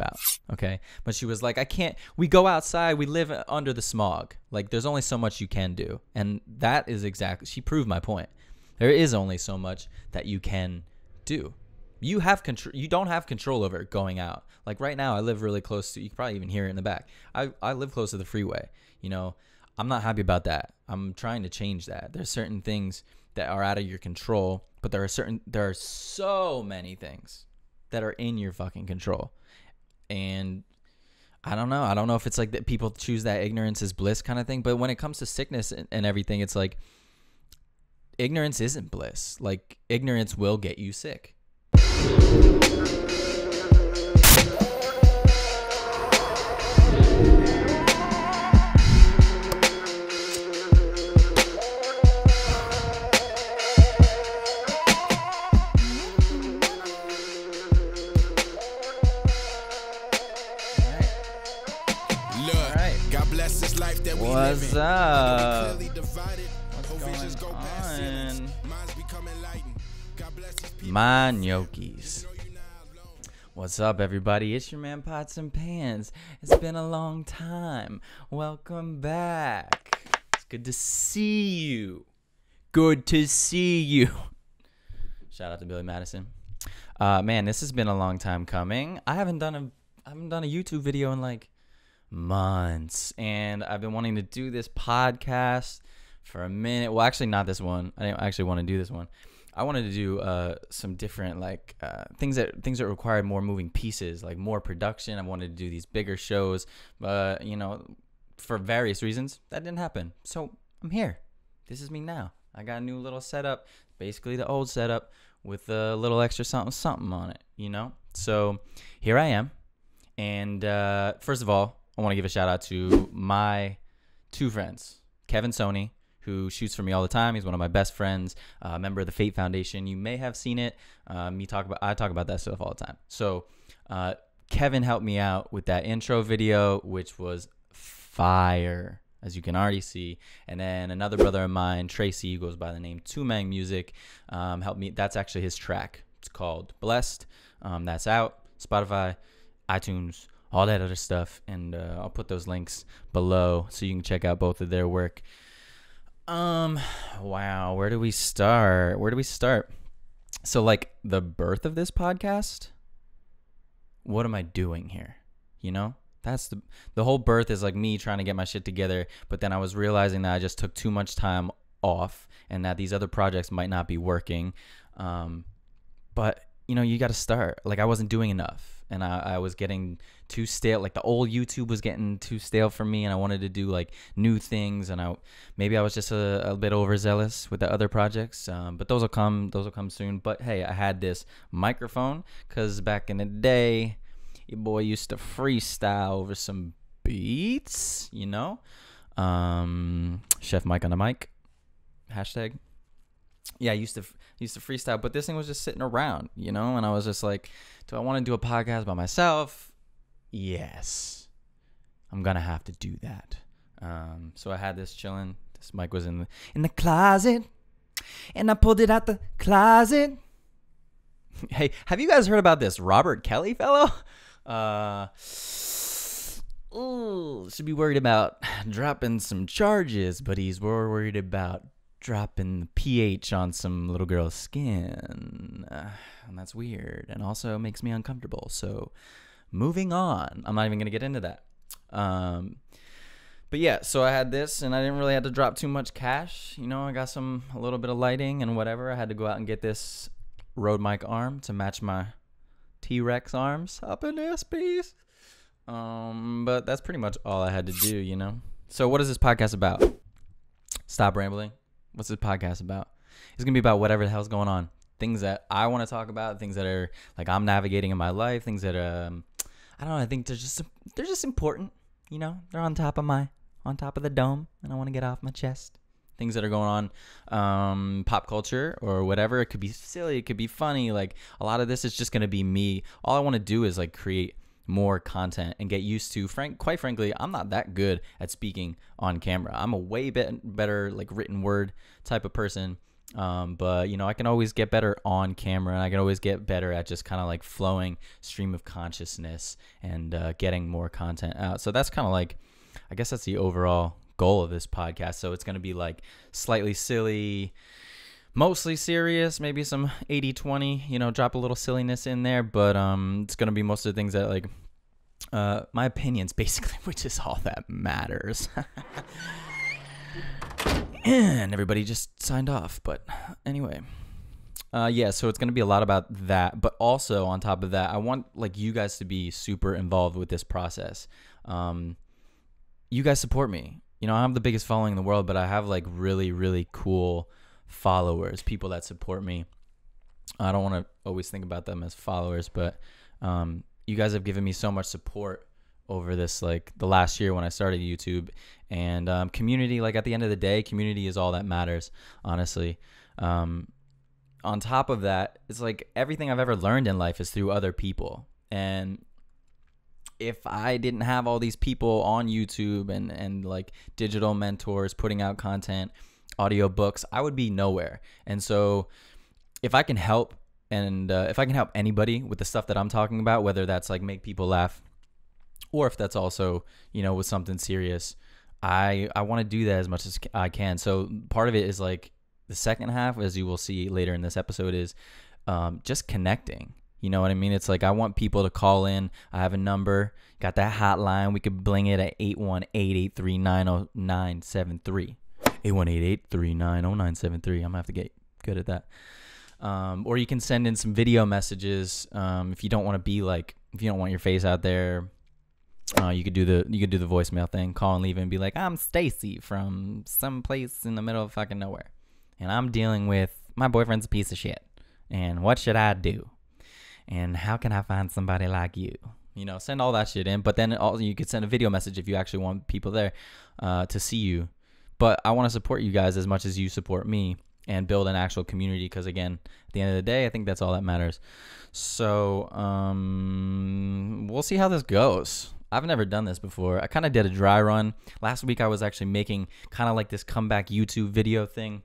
about, okay? But she was like, I can't, we go outside, we live under the smog. Like, there's only so much you can do. And that is exactly, she proved my point. There is only so much that you can do. You have control. You don't have control over going out. Like right now, I live really close to, you can probably even hear it in the back. I live close to the freeway. You know, I'm not happy about that. I'm trying to change that. There's certain things that are out of your control, but there are so many things that are in your fucking control. And I don't know. I don't know if it's like that people choose that ignorance is bliss kind of thing. But when it comes to sickness and everything, it's like ignorance isn't bliss. Like ignorance will get you sick. What's up? What's going on? My gnocchis. What's up, everybody? It's your man Pots and Pans. It's been a long time. Welcome back. It's good to see you. Good to see you. Shout out to Billy Madison. Man, this has been a long time coming. I haven't done a YouTube video in like months, and I've been wanting to do this podcast for a minute. Well, actually not this one. I didn't actually want to do this one. I wanted to do some different like things that required more moving pieces, like more production. I wanted to do these bigger shows, but you know, for various reasons that didn't happen. So I'm here. This is me now. I got a new little setup, basically the old setup with a little extra something on it, you know. So here I am. And first of all, I want to give a shout out to my two friends, Kevin SONEI, who shoots for me all the time. He's one of my best friends, a member of the Fate Foundation. You may have seen it. I talk about that stuff all the time. So Kevin helped me out with that intro video, which was fire, as you can already see. And then another brother of mine, Tracy, who goes by the name TUMANG Music, helped me. That's actually his track. It's called Blessed. That's out. Spotify, iTunes, all that other stuff, and I'll put those links below so you can check out both of their work. Wow, where do we start? So like the birth of this podcast, what am I doing here? You know, that's the whole birth is like me trying to get my shit together, but then I was realizing that I just took too much time off and that these other projects might not be working. But you know, you got to start. Like I wasn't doing enough, and I was getting too stale. Like the old YouTube was getting too stale for me, and I wanted to do like new things. And maybe I was just a bit overzealous with the other projects. But those will come soon. But hey, I had this microphone because back in the day, your boy used to freestyle over some beats. You know, Chef Mike on the mic. Hashtag. Yeah, I used to freestyle, but this thing was just sitting around, you know, and I was just like, do I want to do a podcast by myself? Yes, I'm gonna have to do that. So I had this chilling. This mic was in the closet, and I pulled it out the closet. Hey, have you guys heard about this Robert Kelly fellow? Should be worried about dropping some charges, but he's more worried about dropping the pH on some little girl's skin, and that's weird and also makes me uncomfortable. So moving on, I'm not even gonna get into that. But yeah, so I had this, and I didn't really have to drop too much cash. You know, I got a little bit of lighting and whatever. I had to go out and get this Rode mic arm to match my T-Rex arms up in this piece. But that's pretty much all I had to do, you know. So what is this podcast about? Stop rambling. What's this podcast about? It's going to be about whatever the hell's going on. Things that I want to talk about, things that are like I'm navigating in my life, things that I don't know, I think they're just important, you know? They're on top of the dome, and I want to get off my chest. Things that are going on, pop culture or whatever. It could be silly, it could be funny. Like a lot of this is just going to be me. All I want to do is like create more content and get used to. Quite frankly, I'm not that good at speaking on camera. I'm a way better like written word type of person. But you know, I can always get better on camera, and I can always get better at just kind of like flowing stream of consciousness and getting more content out. So that's kind of like, I guess that's the overall goal of this podcast. So it's going to be like slightly silly, mostly serious, maybe some 80-20, you know, drop a little silliness in there, but it's going to be most of the things that like my opinions basically, which is all that matters. And everybody just signed off, but anyway, yeah, so it's going to be a lot about that, but also on top of that, I want like you guys to be super involved with this process. You guys support me. You know, I have the biggest following in the world, but I have like really, really cool followers, people that support me. I don't want to always think about them as followers, but you guys have given me so much support over this, like the last year when I started YouTube, and community, like at the end of the day, community is all that matters, honestly. On top of that, it's like everything I've ever learned in life is through other people. And if I didn't have all these people on YouTube and like digital mentors putting out content, audio books, I would be nowhere. And so if I can help, and if I can help anybody with the stuff that I'm talking about, whether that's like make people laugh, or if that's also, you know, with something serious, I want to do that as much as I can. So part of it is like the second half, as you will see later in this episode, is just connecting. You know what I mean? It's like I want people to call in. I have a number, got that hotline. We could bling it at 818-839-0973. 818-839-0973. I'm gonna have to get good at that. Or you can send in some video messages. If you don't want to be like, if you don't want your face out there, you could do the voicemail thing. Call and leave it and be like, I'm Stacy from some place in the middle of fucking nowhere, and I'm dealing with my boyfriend's a piece of shit, and what should I do? And how can I find somebody like you? You know, send all that shit in. But then also you could send a video message if you actually want people there to see you. But I want to support you guys as much as you support me and build an actual community, because again, at the end of the day, I think that's all that matters. So we'll see how this goes. I've never done this before. I kind of did a dry run. Last week I was actually making kind of like this comeback YouTube video thing.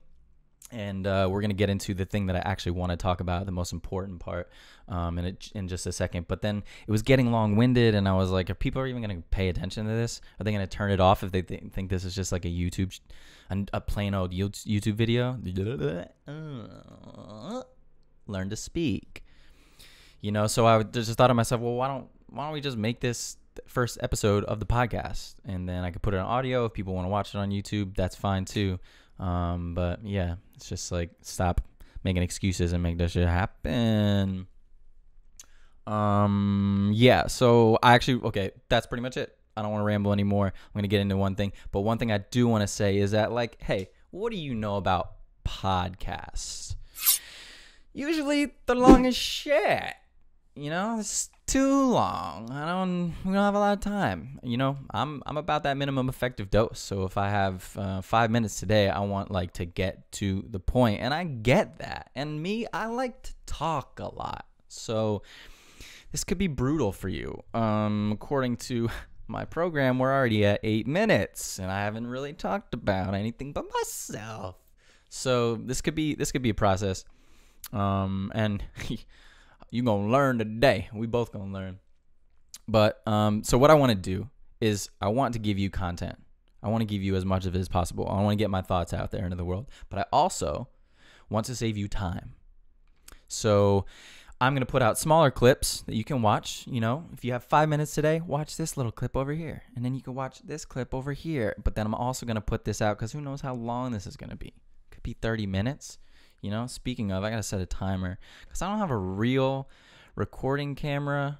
And we're going to get into the thing that I actually want to talk about, the most important part, in just a second. But then it was getting long-winded, and I was like, are people even going to pay attention to this? Are they going to turn it off if they think this is just like a plain old YouTube video? Learn to speak. You know, so I just thought to myself, well, why don't we just make this the first episode of the podcast? And then I could put it on audio. If people want to watch it on YouTube, that's fine too. But yeah, it's just like, stop making excuses and make that shit happen. Yeah, so okay, that's pretty much it. I don't want to ramble anymore. I'm going to get into one thing, but one thing I do want to say is that, like, hey, what do you know about podcasts? Usually they're long as shit. You know, it's too long. We don't have a lot of time. You know, I'm about that minimum effective dose. So if I have 5 minutes today, I want like to get to the point, and I get that. And me, I like to talk a lot. So this could be brutal for you. According to my program, we're already at 8 minutes, and I haven't really talked about anything but myself. So this could be a process. And you're going to learn today. We both going to learn. But so what I want to do is I want to give you content. I want to give you as much of it as possible. I want to get my thoughts out there into the world. But I also want to save you time. So I'm going to put out smaller clips that you can watch. You know, if you have 5 minutes today, watch this little clip over here. And then you can watch this clip over here. But then I'm also going to put this out because who knows how long this is going to be. It could be 30 minutes. You know, speaking of, I got to set a timer because I don't have a real recording camera.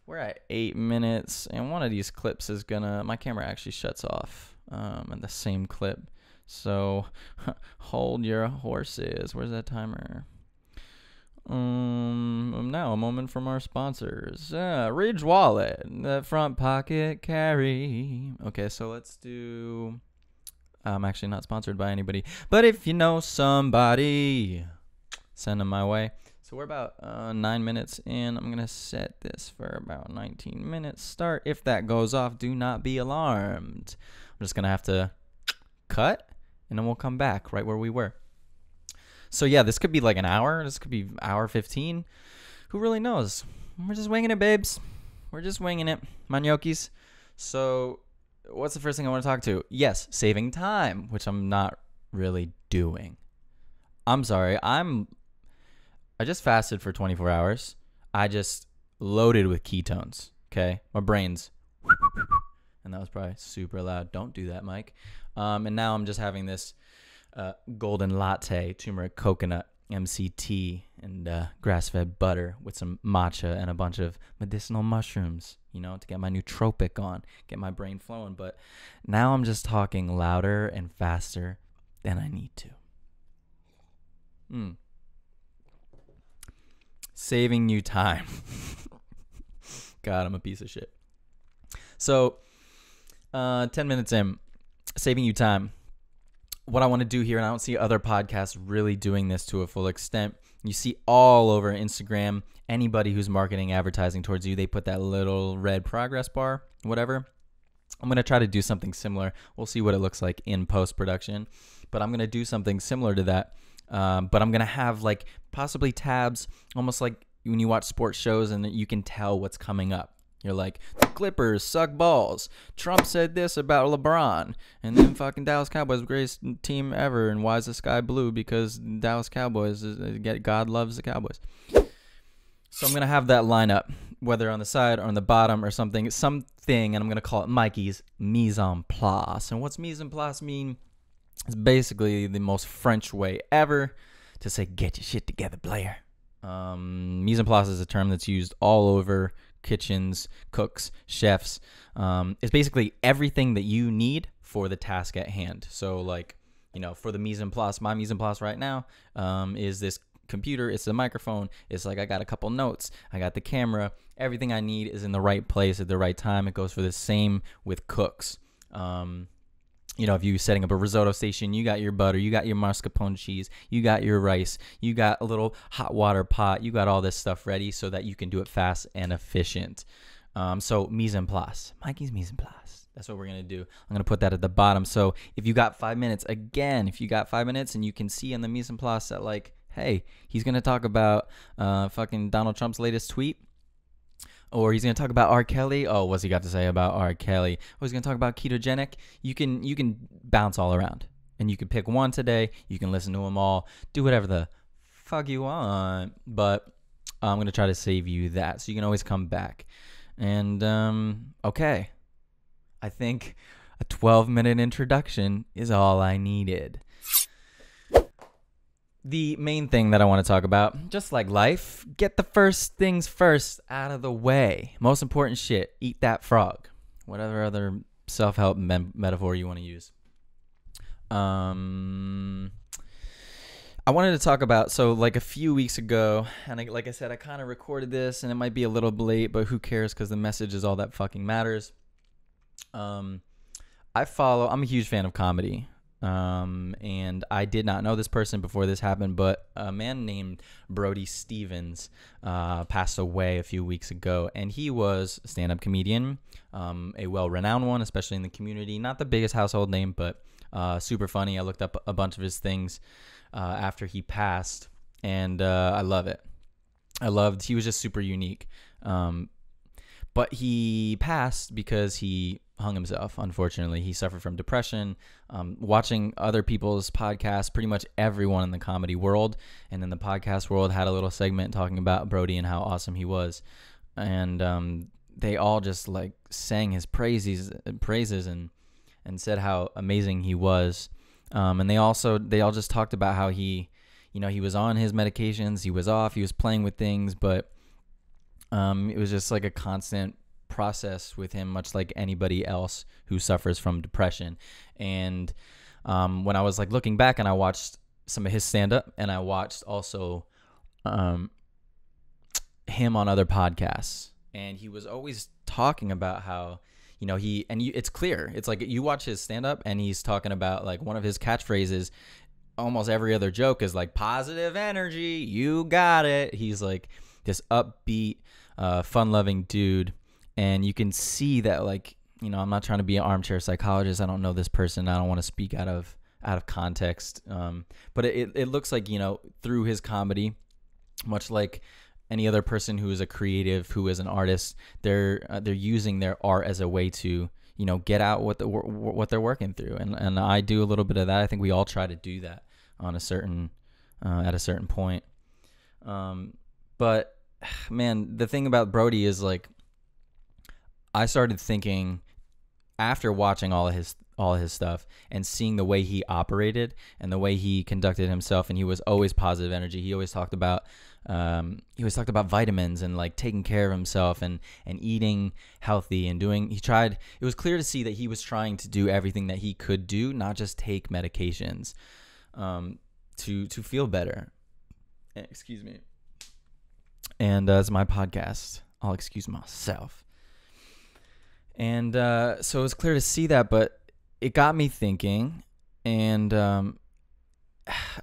We're at 8 minutes, and one of these clips is my camera actually shuts off at the same clip. So hold your horses. Where's that timer? Now a moment from our sponsors. Ridge Wallet, the front pocket carry. Okay, so let's do... I'm actually not sponsored by anybody, but if you know somebody, send them my way. So we're about 9 minutes in. I'm going to set this for about 19 minutes start. If that goes off, do not be alarmed. I'm just going to have to cut, and then we'll come back right where we were. So yeah, this could be like an hour. This could be hour 15. Who really knows? We're just winging it, babes. We're just winging it, my gnocchis. So what's the first thing I want to talk to? Yes, saving time, which I'm not really doing. I'm sorry. I just fasted for 24 hours. I just loaded with ketones. Okay, my brain's, and that was probably super loud. Don't do that, Mike. And now I'm just having this golden latte, turmeric coconut, MCT, and grass-fed butter with some matcha and a bunch of medicinal mushrooms, to get my nootropic on, get my brain flowing. But now I'm just talking louder and faster than I need to. Saving you time. God, I'm a piece of shit. So, 10 minutes in, saving you time. What I want to do here, and I don't see other podcasts really doing this to a full extent. You see all over Instagram, anybody who's marketing advertising towards you, they put that little red progress bar, whatever. I'm going to try to do something similar. We'll see what it looks like in post-production. But I'm going to do something similar to that. But I'm going to have like possibly tabs, almost like when you watch sports shows and you can tell what's coming up. You're like, the Clippers suck balls. Trump said this about LeBron. And then fucking Dallas Cowboys, greatest team ever. And why is the sky blue? Because Dallas Cowboys, God loves the Cowboys. So I'm going to have that lineup, whether on the side or on the bottom or something, and I'm going to call it Mikey's mise en place. And what's mise en place mean? It's basically the most French way ever to say, get your shit together, player. Mise en place is a term that's used all over kitchens, cooks, chefs. It's basically everything that you need for the task at hand. So like, for the mise en place, my mise en place right now is this computer. It's the microphone. It's like I got a couple notes. I got the camera. Everything I need is in the right place at the right time. It goes for the same with cooks. If you're setting up a risotto station, you got your butter, you got your mascarpone cheese, you got your rice, you got a little hot water pot, you got all this stuff ready so that you can do it fast and efficient. So mise en place, Mikey's mise en place. That's what we're going to do. I'm going to put that at the bottom. So if you got 5 minutes, if you got 5 minutes and you can see in the mise en place that like, hey, he's going to talk about fucking Donald Trump's latest tweet. Or he's going to talk about R. Kelly. Oh, what's he got to say about R. Kelly? Oh, he's going to talk about ketogenic. You can bounce all around. And you can pick one today. You can listen to them all. Do whatever the fuck you want. But I'm going to try to save you that. So you can always come back. And, okay. I think a 12-minute introduction is all I needed. The main thing that I want to talk about, just like life, get the first things first out of the way. Most important shit, eat that frog. Whatever other self-help metaphor you want to use. I wanted to talk about, so like a few weeks ago, and like I said, I kind of recorded this, and it might be a little late, but who cares because the message is all that fucking matters. I'm a huge fan of comedy. And I did not know this person before this happened, but a man named Brody Stevens passed away a few weeks ago, and he was a stand-up comedian, a well-renowned one, especially in the community. Not the biggest household name, but super funny. I looked up a bunch of his things after he passed, and I love it. He was just super unique. But he passed because he hung himself, unfortunately. He suffered from depression. Watching other people's podcasts, pretty much everyone in the comedy world and in the podcast world had a little segment talking about Brody and how awesome he was. And they all just like sang his praises and said how amazing he was. And they all just talked about how he was on his medications, he was off, he was playing with things, but it was just like a constant process with him, much like anybody else who suffers from depression. And when I was like looking back and I watched some of his stand-up, and I watched also him on other podcasts, and he was always talking about how it's clear, it's like you watch his stand-up and he's talking about like one of his catchphrases. Almost every other joke is like positive energy, you got it. He's like this upbeat, fun-loving dude. And you can see that, like, I'm not trying to be an armchair psychologist. I don't know this person. I don't want to speak out of out of context. But it looks like, you know, through his comedy, much like any other person who is a creative, who is an artist, they're using their art as a way to, you know, get out what they're working through. And I do a little bit of that. I think we all try to do that on a certain at a certain point. But man, the thing about Brody is, like, I started thinking after watching all of his stuff and seeing the way he operated and the way he conducted himself, and he was always positive energy. He always talked about vitamins and like taking care of himself and eating healthy and doing. It was clear to see that he was trying to do everything that he could do, not just take medications, to feel better. Excuse me. And it's my podcast. I'll excuse myself. And so it was clear to see that, but it got me thinking. And a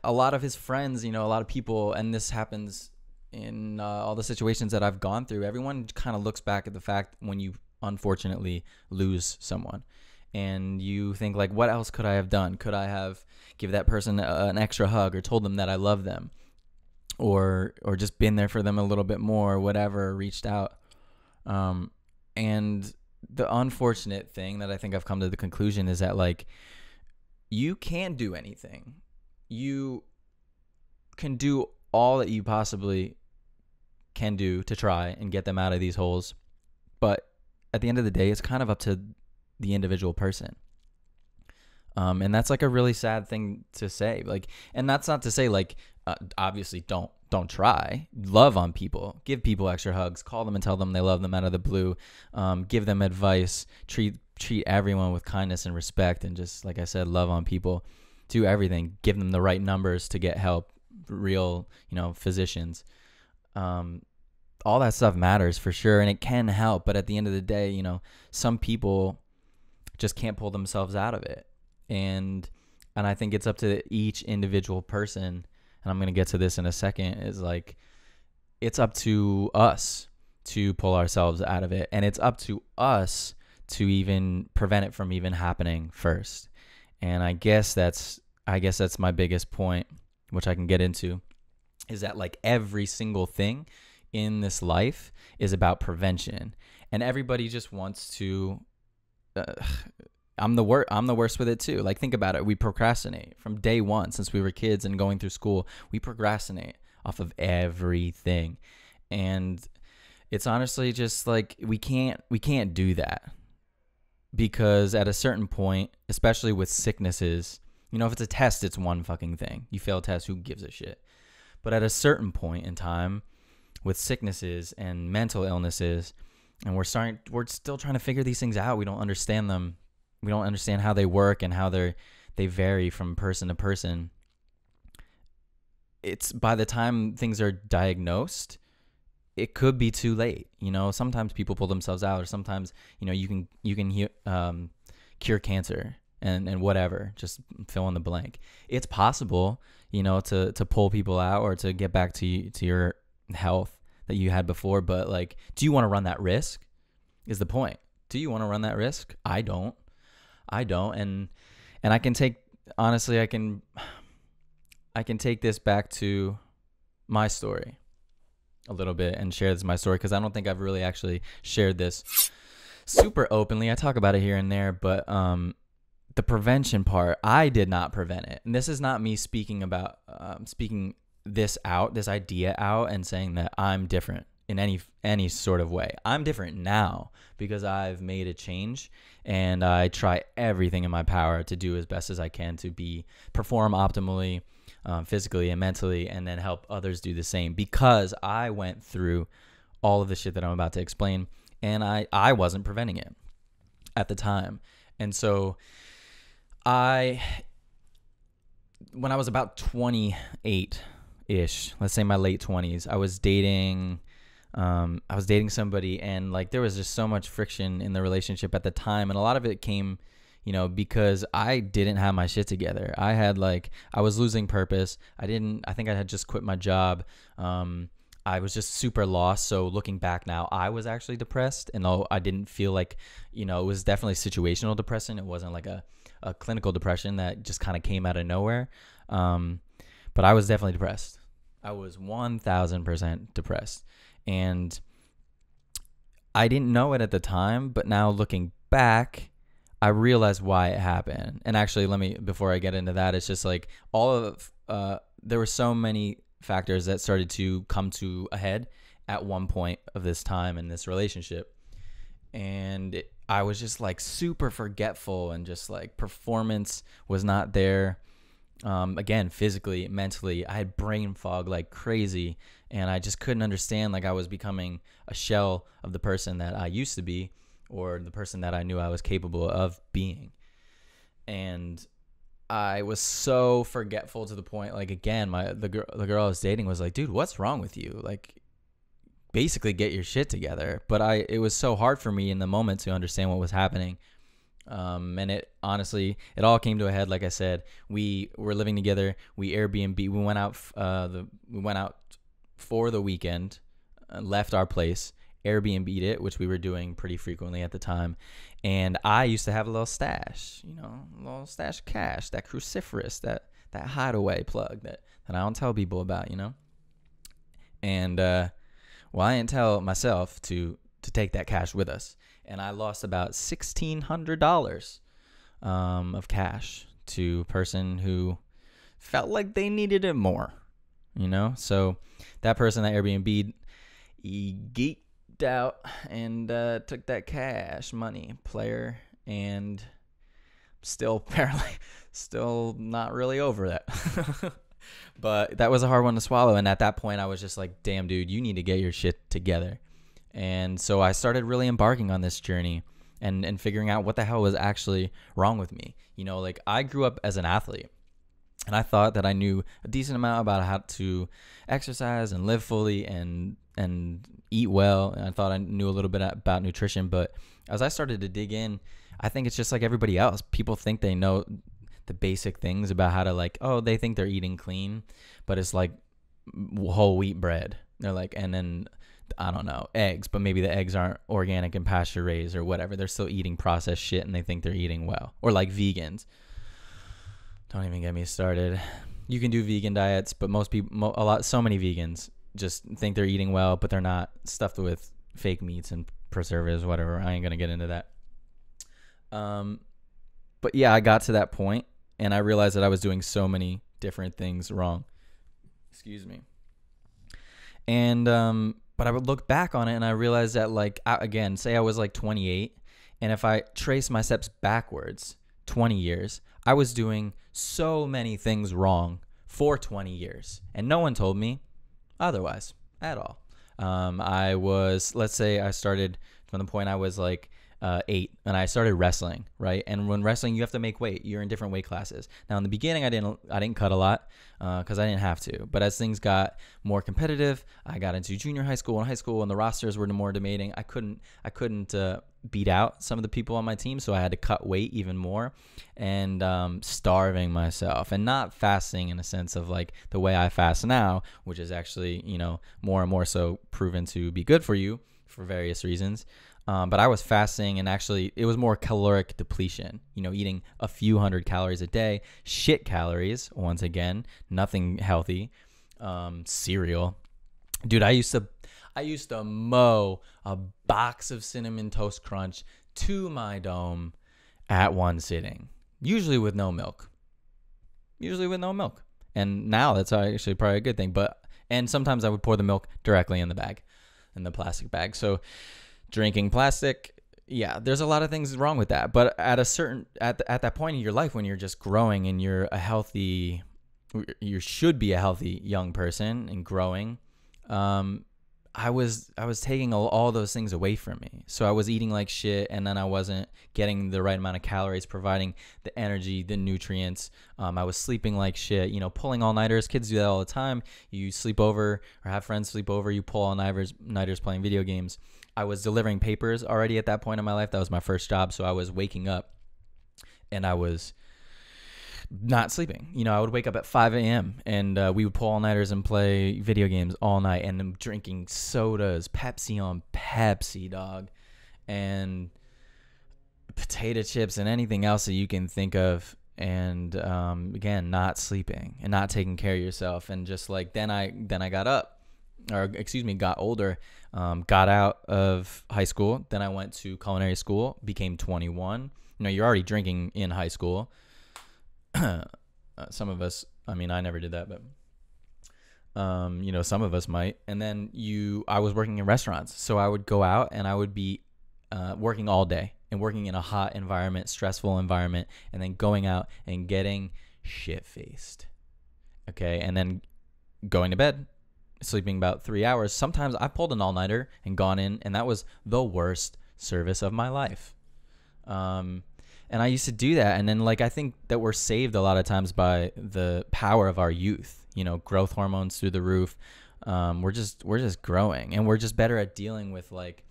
lot of his friends, you know, a lot of people, and this happens in all the situations that I've gone through, everyone kind of looks back at the fact when you unfortunately lose someone. And you think, like, what else could I have done? Could I have give that person an extra hug, or told them that I love them, or just been there for them a little bit more, or whatever, reached out. And the unfortunate thing that I think I've come to the conclusion is that, like, you can't do anything. You can do all that you possibly can do to try and get them out of these holes. But at the end of the day, it's kind of up to the individual person. And that's like a really sad thing to say. Like, and that's not to say, like, obviously don't try. Love on people. Give people extra hugs. Call them and tell them they love them out of the blue. Give them advice. Treat everyone with kindness and respect. And just, like I said, love on people. Do everything. Give them the right numbers to get help. Real, you know, physicians. All that stuff matters for sure, and it can help. But at the end of the day, you know, some people just can't pull themselves out of it. And I think it's up to each individual person, and I'm going to get to this in a second, is like, it's up to us to pull ourselves out of it. And it's up to us to even prevent it from even happening first. And I guess that's my biggest point, which I can get into, is that, like, every single thing in this life is about prevention. And everybody just wants to, I'm the worst with it too. Like, think about it. We procrastinate from day one since we were kids and going through school. We procrastinate off of everything. And it's honestly just like, we can't do that, because at a certain point, especially with sicknesses, you know, if it's a test, it's one fucking thing. You fail a test, who gives a shit? But at a certain point in time, with sicknesses and mental illnesses, and we're still trying to figure these things out. We don't understand them. We don't understand how they work and how they vary from person to person. It's by the time things are diagnosed, it could be too late. You know, sometimes people pull themselves out, or sometimes, you know, you can cure cancer and whatever, just fill in the blank. It's possible, you know, to pull people out or to get back to your health that you had before. But, like, do you want to run that risk is the point. Do you want to run that risk? I don't. And I can take, honestly, I can take this back to my story a little bit and share my story, because I don't think I've really actually shared this super openly. I talk about it here and there, but the prevention part, I did not prevent it. And this is not me speaking about this idea out and saying that I'm different in any sort of way. I'm different now because I've made a change, and I try everything in my power to do as best as I can to perform optimally, physically and mentally, and then help others do the same, because I went through all of the shit that I'm about to explain, and I wasn't preventing it at the time. And so when I was about 28-ish, let's say my late 20s, I was dating somebody, and, like, there was just so much friction in the relationship at the time. And a lot of it came, you know, because I didn't have my shit together. I was losing purpose. I think I had just quit my job. I was just super lost. So looking back now, I was actually depressed, and though I didn't feel like, you know, it was definitely situational depression. It wasn't like a a clinical depression that just kind of came out of nowhere. But I was definitely depressed. I was 1000% depressed. And I didn't know it at the time, but now looking back, I realized why it happened. And actually, before I get into that, it's just like there were so many factors that started to come to a head at one point of this time in this relationship. And I was just like super forgetful, and just like performance was not there. Again, physically, mentally, I had brain fog like crazy, and I just couldn't understand. Like, I was becoming a shell of the person that I used to be, or the person that I knew I was capable of being. And I was so forgetful to the point, like, again, the girl I was dating was like, dude, what's wrong with you? Like, basically get your shit together. But it was so hard for me in the moment to understand what was happening. And it honestly, it all came to a head. Like I said, we were living together. We Airbnb. We went out for the weekend, left our place, Airbnb'd it, which we were doing pretty frequently at the time. And I used to have a little stash, a little stash of cash, that cruciferous, that hideaway plug that I don't tell people about, And well, I didn't tell myself to take that cash with us. And I lost about $1,600 of cash to a person who felt like they needed it more, So that person that Airbnb, he geeked out and took that cash money, player, and still not really over that. But that was a hard one to swallow. And at that point, I was just like, damn, dude, you need to get your shit together. And so I started really embarking on this journey and figuring out what the hell was actually wrong with me. Like, I grew up as an athlete, and I thought that I knew a decent amount about how to exercise and live fully and eat well. And I thought I knew a little bit about nutrition. But as I started to dig in, I think it's just like everybody else. People think they know the basic things about how to, they think they're eating clean, but it's like whole wheat bread. They're like, and then, I don't know, eggs, but maybe the eggs aren't organic and pasture raised or whatever. They're still eating processed shit, and they think they're eating well. Or like vegans. Don't even get me started. You can do vegan diets, but so many vegans just think they're eating well, but they're not, stuffed with fake meats and preservatives, whatever. I ain't gonna get into that. But yeah, I got to that point, and I realized that I was doing so many different things wrong. Excuse me. And but I would look back on it, and I realized that, again, say I was 28, and if I trace my steps backwards 20 years, I was doing so many things wrong for 20 years, and no one told me otherwise at all. Let's say I started from the point I was 8, and I started wrestling, right? And when wrestling, you have to make weight. You're in different weight classes. Now, in the beginning, I didn't cut a lot because I didn't have to. But as things got more competitive, I got into junior high school and the rosters were more demanding. I couldn't beat out some of the people on my team, so I had to cut weight even more, and starving myself, and not fasting in a sense of the way I fast now, which is actually more and more so proven to be good for you for various reasons. But I was fasting, and actually it was more caloric depletion, eating a few hundred calories a day, shit calories, once again, nothing healthy, cereal. Dude, I used to mow a box of Cinnamon Toast Crunch to my dome at one sitting, usually with no milk. And now that's actually probably a good thing, and sometimes I would pour the milk directly in the plastic bag. So drinking plastic, yeah, there's a lot of things wrong with that. But at that point in your life, when you're just growing and you should be a healthy young person and growing, I was taking all those things away from me. So I was eating like shit, and then I wasn't getting the right amount of calories, providing the energy, the nutrients. I was sleeping like shit, pulling all-nighters. Kids do that all the time. You sleep over or have friends sleep over, you pull all-nighters playing video games. I was delivering papers already at that point in my life. That was my first job. So I was waking up, and I was not sleeping. I would wake up at 5 a.m. and we would pull all-nighters and play video games all night, and I'm drinking sodas, Pepsi on Pepsi, dog, and potato chips and anything else that you can think of. And again, not sleeping and not taking care of yourself. And just like then I got up, or excuse me, got older, got out of high school. Then I went to culinary school, became 21. You know, you're already drinking in high school. Some of us, I mean, I never did that, but you know, some of us might. And then I was working in restaurants, so I would go out and I would be working all day and working in a hot environment, stressful environment, and then going out and getting shit-faced. Okay, and then going to bed, sleeping about 3 hours. Sometimes I pulled an all-nighter and gone in, and that was the worst service of my life. And I used to do that, and then like I think that we're saved a lot of times by the power of our youth. You know, growth hormones through the roof. We're just growing, and we're just better at dealing with like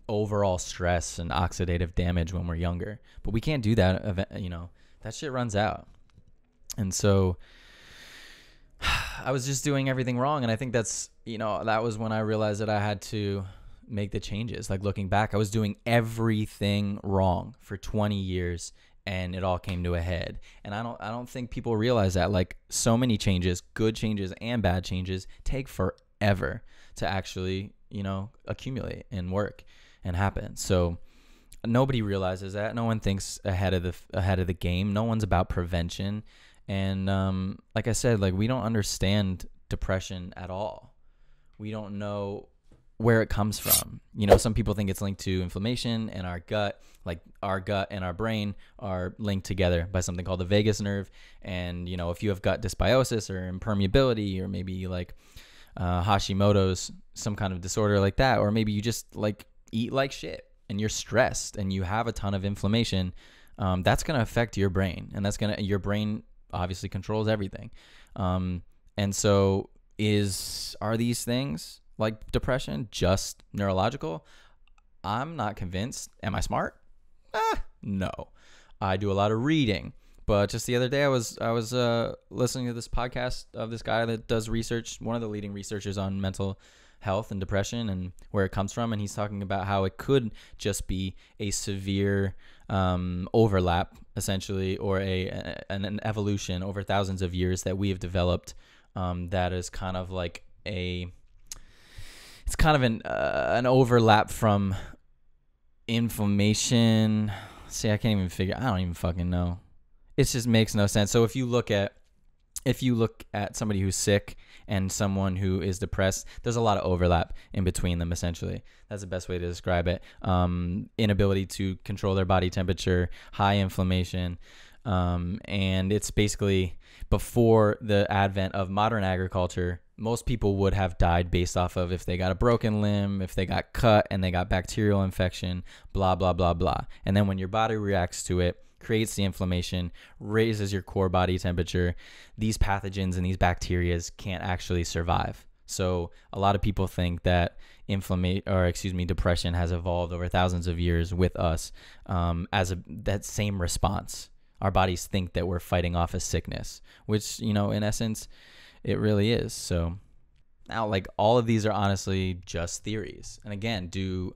overall stress and oxidative damage when we're younger. But we can't do that. You know, that shit runs out. And so I was just doing everything wrong. And I think that's, you know, that was when I realized that I had to make the changes. Like looking back, I was doing everything wrong for 20 years and it all came to a head. And I don't think people realize that. Like so many changes, good changes and bad changes, take forever to actually, you know, accumulate and work and happen. So nobody realizes that. No one thinks ahead of the game. No one's about prevention. And like I said, like we don't understand depression at all. We don't know where it comes from. You know, some people think it's linked to inflammation and our gut. Like our gut and our brain are linked together by something called the vagus nerve. And, you know, if you have gut dysbiosis or impermeability, or maybe like Hashimoto's, some kind of disorder like that, or maybe you just like eat like shit and you're stressed and you have a ton of inflammation, that's going to affect your brain. And your brain obviously controls everything. And so are these things like depression just neurological? I'm not convinced. Am I smart? No. I do a lot of reading. But just the other day, I was listening to this podcast of this guy that does research, one of the leading researchers on mental health and depression and where it comes from. And he's talking about how it could just be a severe overlap, essentially, or an evolution over thousands of years that we have developed that is kind of like it's kind of an overlap from inflammation. See, I don't even fucking know. It just makes no sense. So if you look at somebody who's sick and someone who is depressed, there's a lot of overlap in between them, essentially. That's the best way to describe it. Inability to control their body temperature, high inflammation. And it's basically before the advent of modern agriculture, most people would have died based off of if they got a broken limb, if they got cut and they got bacterial infection, blah, blah, blah, blah. And then when your body reacts to it, creates the inflammation, raises your core body temperature, these pathogens and these bacteria can't actually survive. So a lot of people think that depression has evolved over thousands of years with us as that same response. Our bodies think that we're fighting off a sickness, which, you know, in essence, it really is. So now, like, all of these are honestly just theories. And again,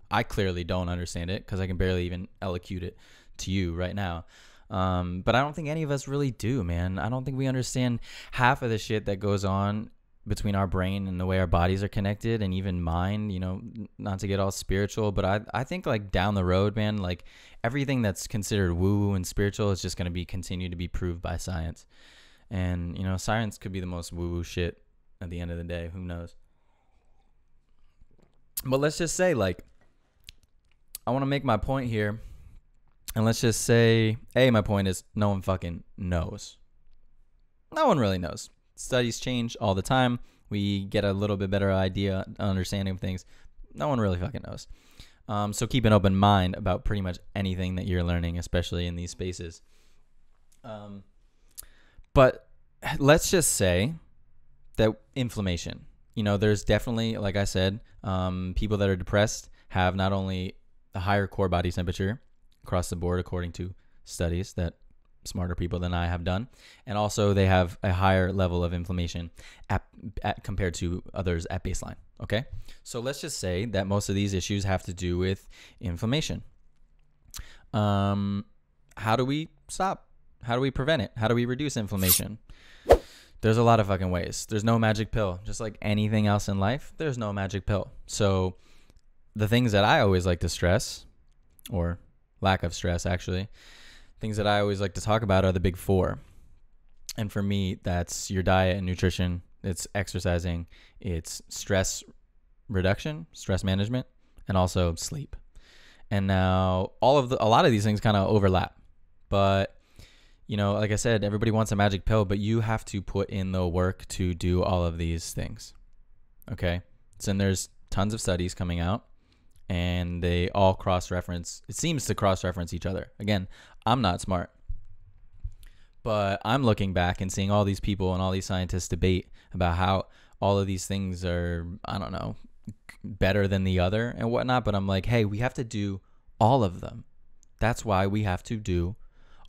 I clearly don't understand it because I can barely even elocute it to you right now. But I don't think any of us really do, man. I don't think we understand half of the shit that goes on between our brain and the way our bodies are connected, and even mind, you know, not to get all spiritual, but I think like down the road, man, like everything that's considered woo-woo and spiritual is just going to continue to be proved by science. And, you know, science could be the most woo-woo shit at the end of the day. Who knows? But let's just say, like, I want to make my point here. And let's just say, my point is no one fucking knows. No one really knows. Studies change all the time. We get a little bit better idea, understanding of things. No one really fucking knows. So keep an open mind about pretty much anything that you're learning, especially in these spaces. But let's just say that inflammation, you know, there's definitely, like I said, people that are depressed have not only a higher core body temperature across the board, according to studies that smarter people than I have done, and also they have a higher level of inflammation compared to others at baseline. Okay, so let's just say that most of these issues have to do with inflammation. How do we stop? How do we prevent it? How do we reduce inflammation? There's a lot of fucking ways. There's no magic pill. Just like anything else in life, there's no magic pill. So the things that I always like to stress, or lack of stress actually, things that I always like to talk about are the big four. And for me, that's your diet and nutrition, it's exercising, it's stress reduction, stress management, and also sleep. And now a lot of these things kind of overlap. But you know, like I said, everybody wants a magic pill, but you have to put in the work to do all of these things. Okay? So and there's tons of studies coming out, and they all cross-reference. It seems to cross-reference each other. Again, I'm not smart, but I'm looking back and seeing all these people and all these scientists debate about how all of these things are, I don't know, better than the other and whatnot. But I'm like, hey, we have to do all of them. That's why we have to do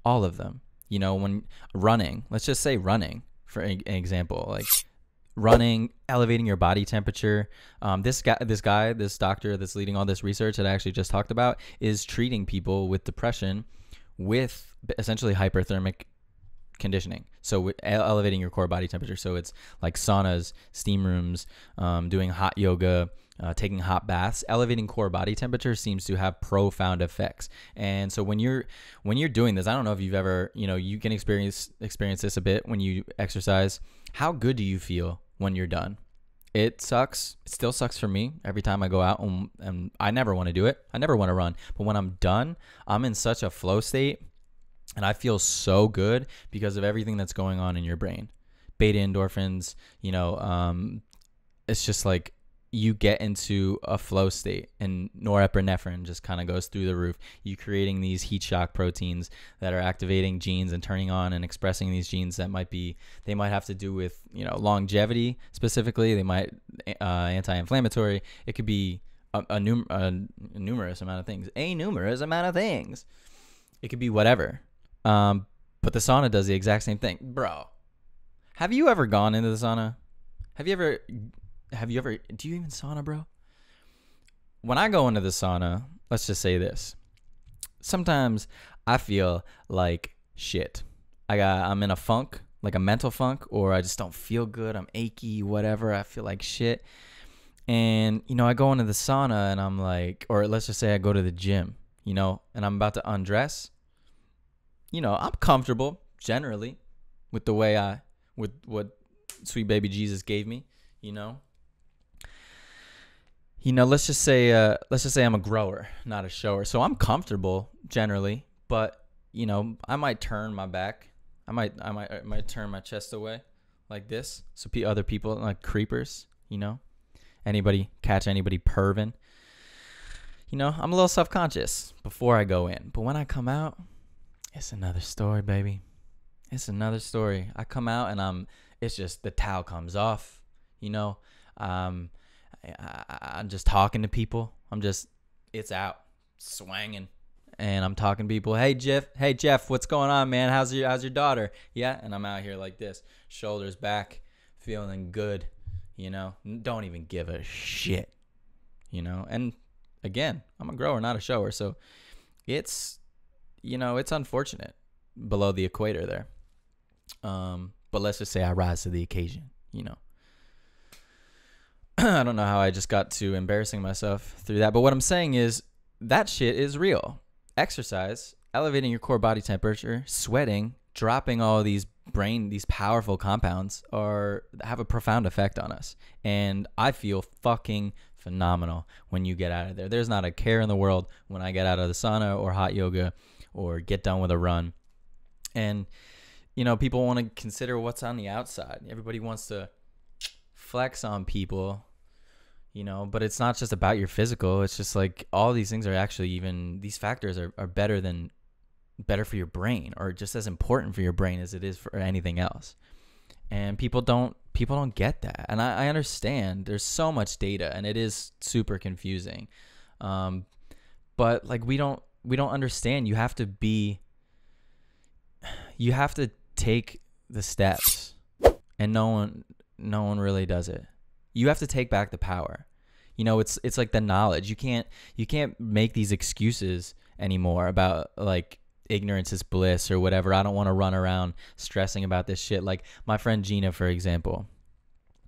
all of them. You know, when running, let's just say running for an example, like running, elevating your body temperature. This doctor that's leading all this research that I actually just talked about is treating people with depression with essentially hyperthermic conditioning. So with elevating your core body temperature. So it's like saunas, steam rooms, doing hot yoga, taking hot baths. Elevating core body temperature seems to have profound effects. And so when you're doing this, I don't know if you've ever, you know, you can experience this a bit when you exercise. How good do you feel when you're done? It sucks. It still sucks for me every time I go out, and I never want to do it. I never want to run. But when I'm done, I'm in such a flow state, and I feel so good because of everything that's going on in your brain. Beta endorphins, you know, it's just like you get into a flow state, and norepinephrine just kind of goes through the roof. You creating these heat shock proteins that are activating genes and turning on and expressing these genes that they might have to do with, you know, longevity specifically. They might anti-inflammatory. It could be a numerous amount of things. It could be whatever. But the sauna does the exact same thing. Bro, have you ever gone into the sauna? Do you even sauna, bro? When I go into the sauna, let's just say this. Sometimes I feel like shit. I'm in a funk, like a mental funk, or I just don't feel good. I'm achy, whatever. I feel like shit. And, you know, I go into the sauna and I'm like, or let's just say I go to the gym, you know, and I'm about to undress. You know, I'm comfortable generally with the way with what sweet baby Jesus gave me, you know. You know, let's just say I'm a grower, not a shower. So I'm comfortable generally, but you know, I might turn my back. I might turn my chest away like this. So other people, like creepers, you know, catch anybody perving. You know, I'm a little self-conscious before I go in, but when I come out, it's another story, baby. It's another story. I come out and it's just the towel comes off, you know. I'm just talking to people. It's out, swanging, and I'm talking to people. Hey Jeff, what's going on, man? How's your daughter? Yeah, and I'm out here like this, shoulders back, feeling good, you know. Don't even give a shit, you know. And again, I'm a grower, not a shower, so it's, you know, it's unfortunate below the equator there. But let's just say I rise to the occasion, you know. I don't know how I just got to embarrassing myself through that. But what I'm saying is that shit is real. Exercise, elevating your core body temperature, sweating, dropping all of these powerful compounds have a profound effect on us. And I feel fucking phenomenal when you get out of there. There's not a care in the world when I get out of the sauna or hot yoga or get done with a run. And, you know, people want to consider what's on the outside. Everybody wants to flex on people, you know, but it's not just about your physical. It's just like all these things are actually, even these factors are better for your brain, or just as important for your brain as it is for anything else. And people don't get that. And I understand there's so much data and it is super confusing. But like we don't understand. You have to take the steps, and no one really does it. You have to take back the power. You know, it's like the knowledge. You can't make these excuses anymore about like ignorance is bliss or whatever. I don't want to run around stressing about this shit. Like my friend Gina, for example,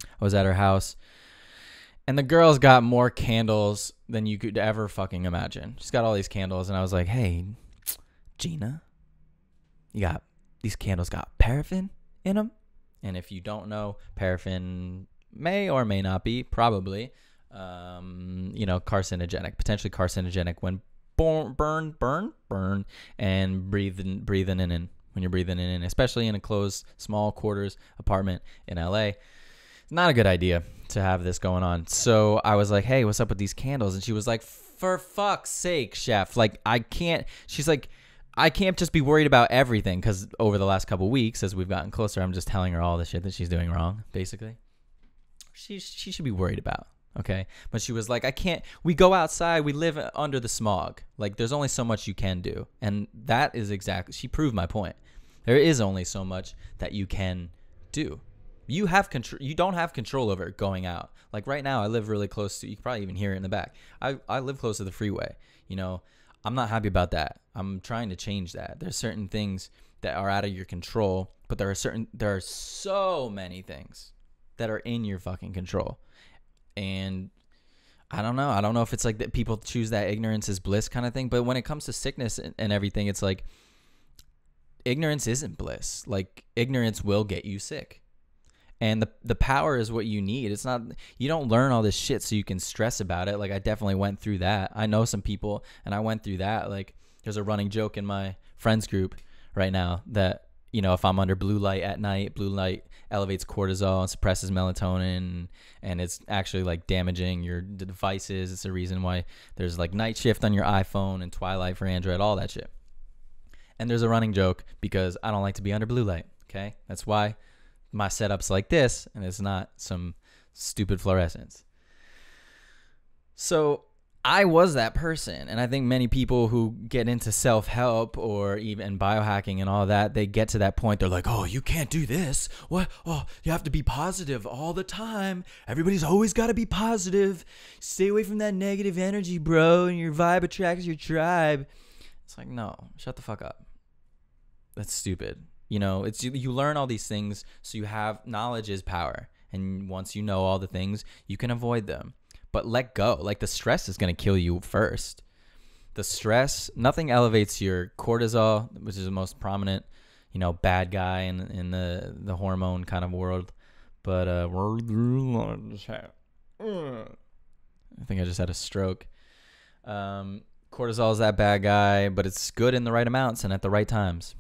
I was at her house and the girl's got more candles than you could ever fucking imagine. She's got all these candles and I was like, hey, Gina, these candles got paraffin in them. And if you don't know, paraffin may or may not be, probably, carcinogenic, potentially carcinogenic when burn, and breathing it in. When you're breathing it in, especially in a closed, small quarters apartment in LA, it's not a good idea to have this going on. So I was like, hey, what's up with these candles? And she was like, for fuck's sake, chef. Like, she's like, I can't just be worried about everything, because over the last couple weeks, as we've gotten closer, I'm just telling her all the shit that she's doing wrong, basically. She should be worried about, okay? But she was like, we go outside, we live under the smog. Like, there's only so much you can do. And that is exactly, she proved my point. There is only so much that you can do. You have control. You don't have control over going out. Like right now, I live really close to, you can probably even hear it in the back. I live close to the freeway, I'm not happy about that. I'm trying to change that. There's certain things that are out of your control, but there are so many things that are in your fucking control. And I don't know. I don't know if it's like that people choose that ignorance is bliss kind of thing, but when it comes to sickness and everything, it's like ignorance isn't bliss. Like ignorance will get you sick. And the power is what you need. It's not, you don't learn all this shit so you can stress about it. Like I definitely went through that. I know some people and I went through that. Like there's a running joke in my friends group right now that, if I'm under blue light at night, blue light elevates cortisol and suppresses melatonin, and it's actually like damaging your devices. It's a reason why there's like night shift on your iPhone and twilight for Android, all that shit. And there's a running joke because I don't like to be under blue light. Okay. That's why my setup's like this, and it's not some stupid fluorescence. So I was that person, and I think many people who get into self-help or even biohacking and all that, they get to that point. They're like, oh, you can't do this. What? Oh, you have to be positive all the time. Everybody's always got to be positive. Stay away from that negative energy, bro, and your vibe attracts your tribe. It's like, no, shut the fuck up. That's stupid. It's you learn all these things, so you have knowledge is power. And once you know all the things, you can avoid them. But let go. Like the stress is going to kill you first. The stress, nothing elevates your cortisol, which is the most prominent, bad guy in the hormone kind of world. But I think I just had a stroke. Cortisol is that bad guy, but it's good in the right amounts and at the right times.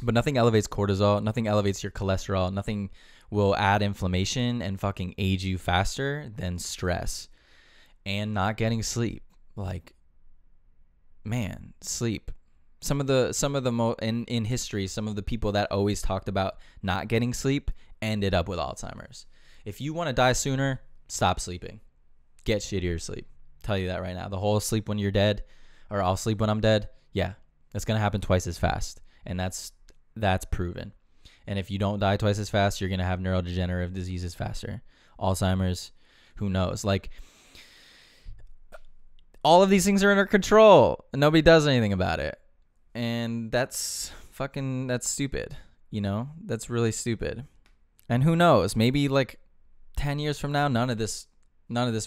But nothing elevates cortisol. Nothing elevates your cholesterol. Nothing will add inflammation and fucking age you faster than stress and not getting sleep. Like, man, sleep. Some of the in history, some of the people that always talked about not getting sleep ended up with Alzheimer's. If you want to die sooner, stop sleeping. Get shittier sleep. Tell you that right now. The whole sleep when you're dead, or I'll sleep when I'm dead. Yeah, that's gonna happen twice as fast, and that's proven. And if you don't die twice as fast, you're going to have neurodegenerative diseases faster. Alzheimer's, who knows? Like, all of these things are under control, and nobody does anything about it. And that's stupid. That's really stupid. And who knows? Maybe like 10 years from now, none of this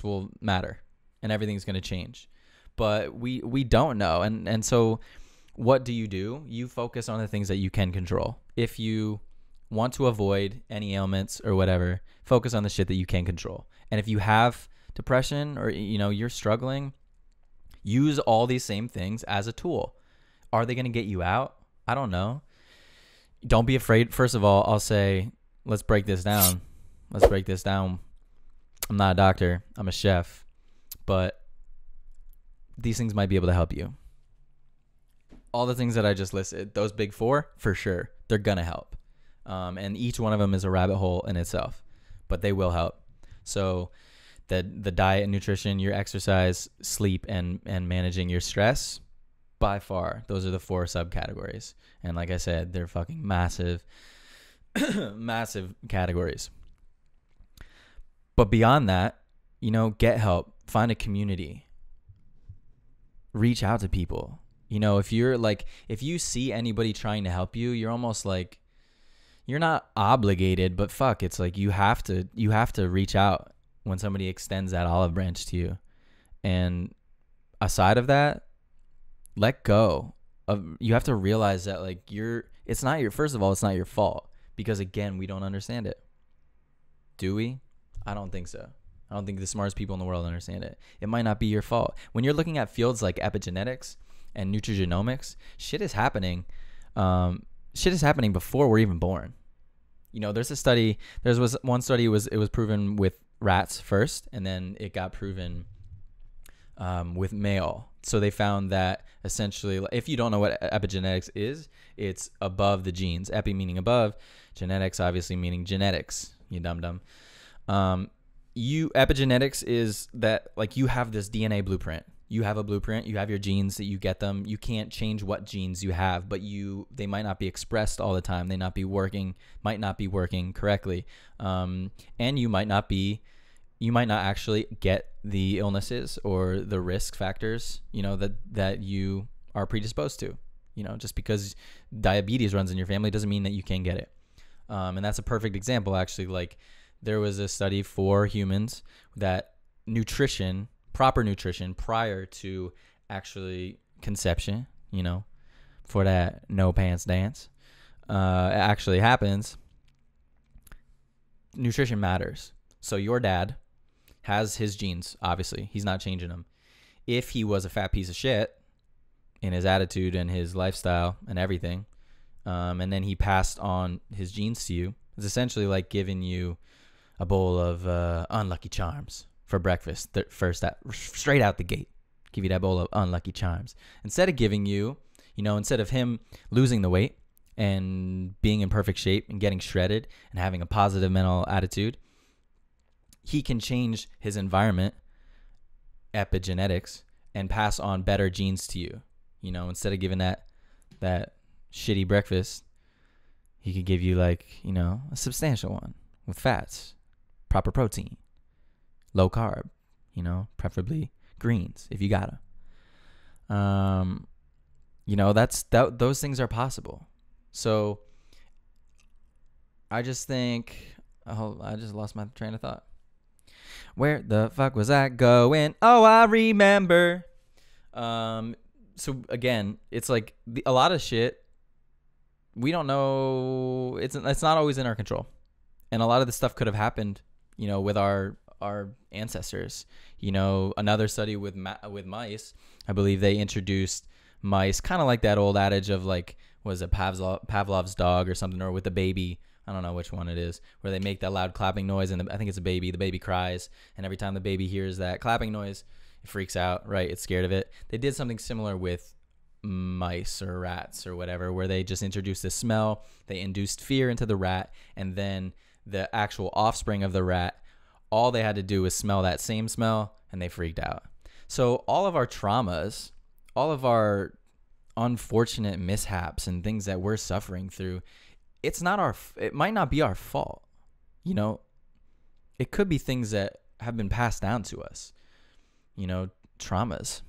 will matter, and everything's going to change. But we don't know. And so what do? You focus on the things that you can control. If you want to avoid any ailments or whatever, focus on the shit that you can control. And if you have depression or, you're struggling, use all these same things as a tool. Are they going to get you out? I don't know. Don't be afraid. First of all, I'll say, let's break this down. I'm not a doctor. I'm a chef. But these things might be able to help you. All the things that I just listed, those big four, for sure, they're going to help. And each one of them is a rabbit hole in itself, but they will help. So the diet and nutrition, your exercise, sleep, and managing your stress, by far, those are the four subcategories. And like I said, they're fucking massive, massive categories. But beyond that, get help, find a community, reach out to people. You know, if you see anybody trying to help you, you're almost like, you're not obligated, but fuck, it's like you have to reach out when somebody extends that olive branch to you. And aside of that, let go of, you have to realize that like it's not your, first of all, it's not your fault, because again, we don't understand it. Do we? I don't think so. I don't think the smartest people in the world understand it. It might not be your fault. When you're looking at fields like epigenetics and nutrigenomics, shit is happening before we're even born. You know, there was one study, it was proven with rats first, and then it got proven with male. So they found that essentially, if you don't know what epigenetics is, it's above the genes. Epi meaning above, genetics obviously meaning genetics. You dum-dum. Epigenetics is that like you have this DNA blueprint. You have a blueprint. You have your genes that you get them. You can't change what genes you have, but they might not be expressed all the time. They might not be working correctly, and you might not actually get the illnesses or the risk factors, you know, that you are predisposed to. You know, just because diabetes runs in your family doesn't mean that you can get it. And that's a perfect example, actually. Like, there was a study for humans that proper nutrition prior to actually conception, you know, for that no pants dance, actually happens. Nutrition matters. So your dad has his genes, obviously. He's not changing them. If he was a fat piece of shit in his attitude and his lifestyle and everything, and then he passed on his genes to you, it's essentially like giving you a bowl of Unlucky Charms for breakfast. Straight out the gate, give you that bowl of Unlucky Charms. Instead of giving you, you know, instead of him losing the weight and being in perfect shape and getting shredded and having a positive mental attitude, he can change his environment, epigenetics, and pass on better genes to you. You know, instead of giving that shitty breakfast, he could give you, like, you know, a substantial one with fats, proper protein, low carb, you know, preferably greens if you got them. You know, those things are possible. So I just think, I just lost my train of thought. Where the fuck was I going? Oh, I remember. So again, it's like a lot of shit we don't know. It's not always in our control, and a lot of this stuff could have happened, you know, with our ancestors. You know, another study with mice, I believe they introduced mice, kind of like that old adage of, like, was it Pavlov's dog or something, or with the baby. I don't know which one it is, where they make that loud clapping noise, and I think it's a baby. The baby cries, and every time the baby hears that clapping noise, it freaks out, right? It's scared of it. They did something similar with mice or rats or whatever, where they just introduced this smell. They induced fear into the rat, and then the actual offspring of the rat, all they had to do was smell that same smell, and they freaked out. So all of our traumas, all of our unfortunate mishaps and things that we're suffering through, it might not be our fault. You know, it could be things that have been passed down to us, you know, traumas.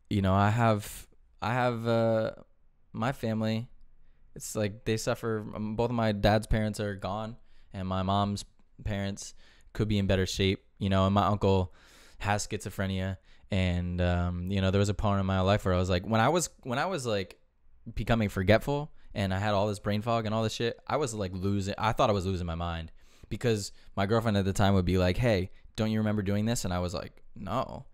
You know, I have my family, it's like they suffer. Both of my dad's parents are gone, and my mom's parents could be in better shape, you know, and my uncle has schizophrenia. And, you know, there was a point in my life where I was like, when I was like becoming forgetful, and I had all this brain fog and all this shit, I was like I thought I was losing my mind, because my girlfriend at the time would be like, hey, don't you remember doing this? And I was like, no.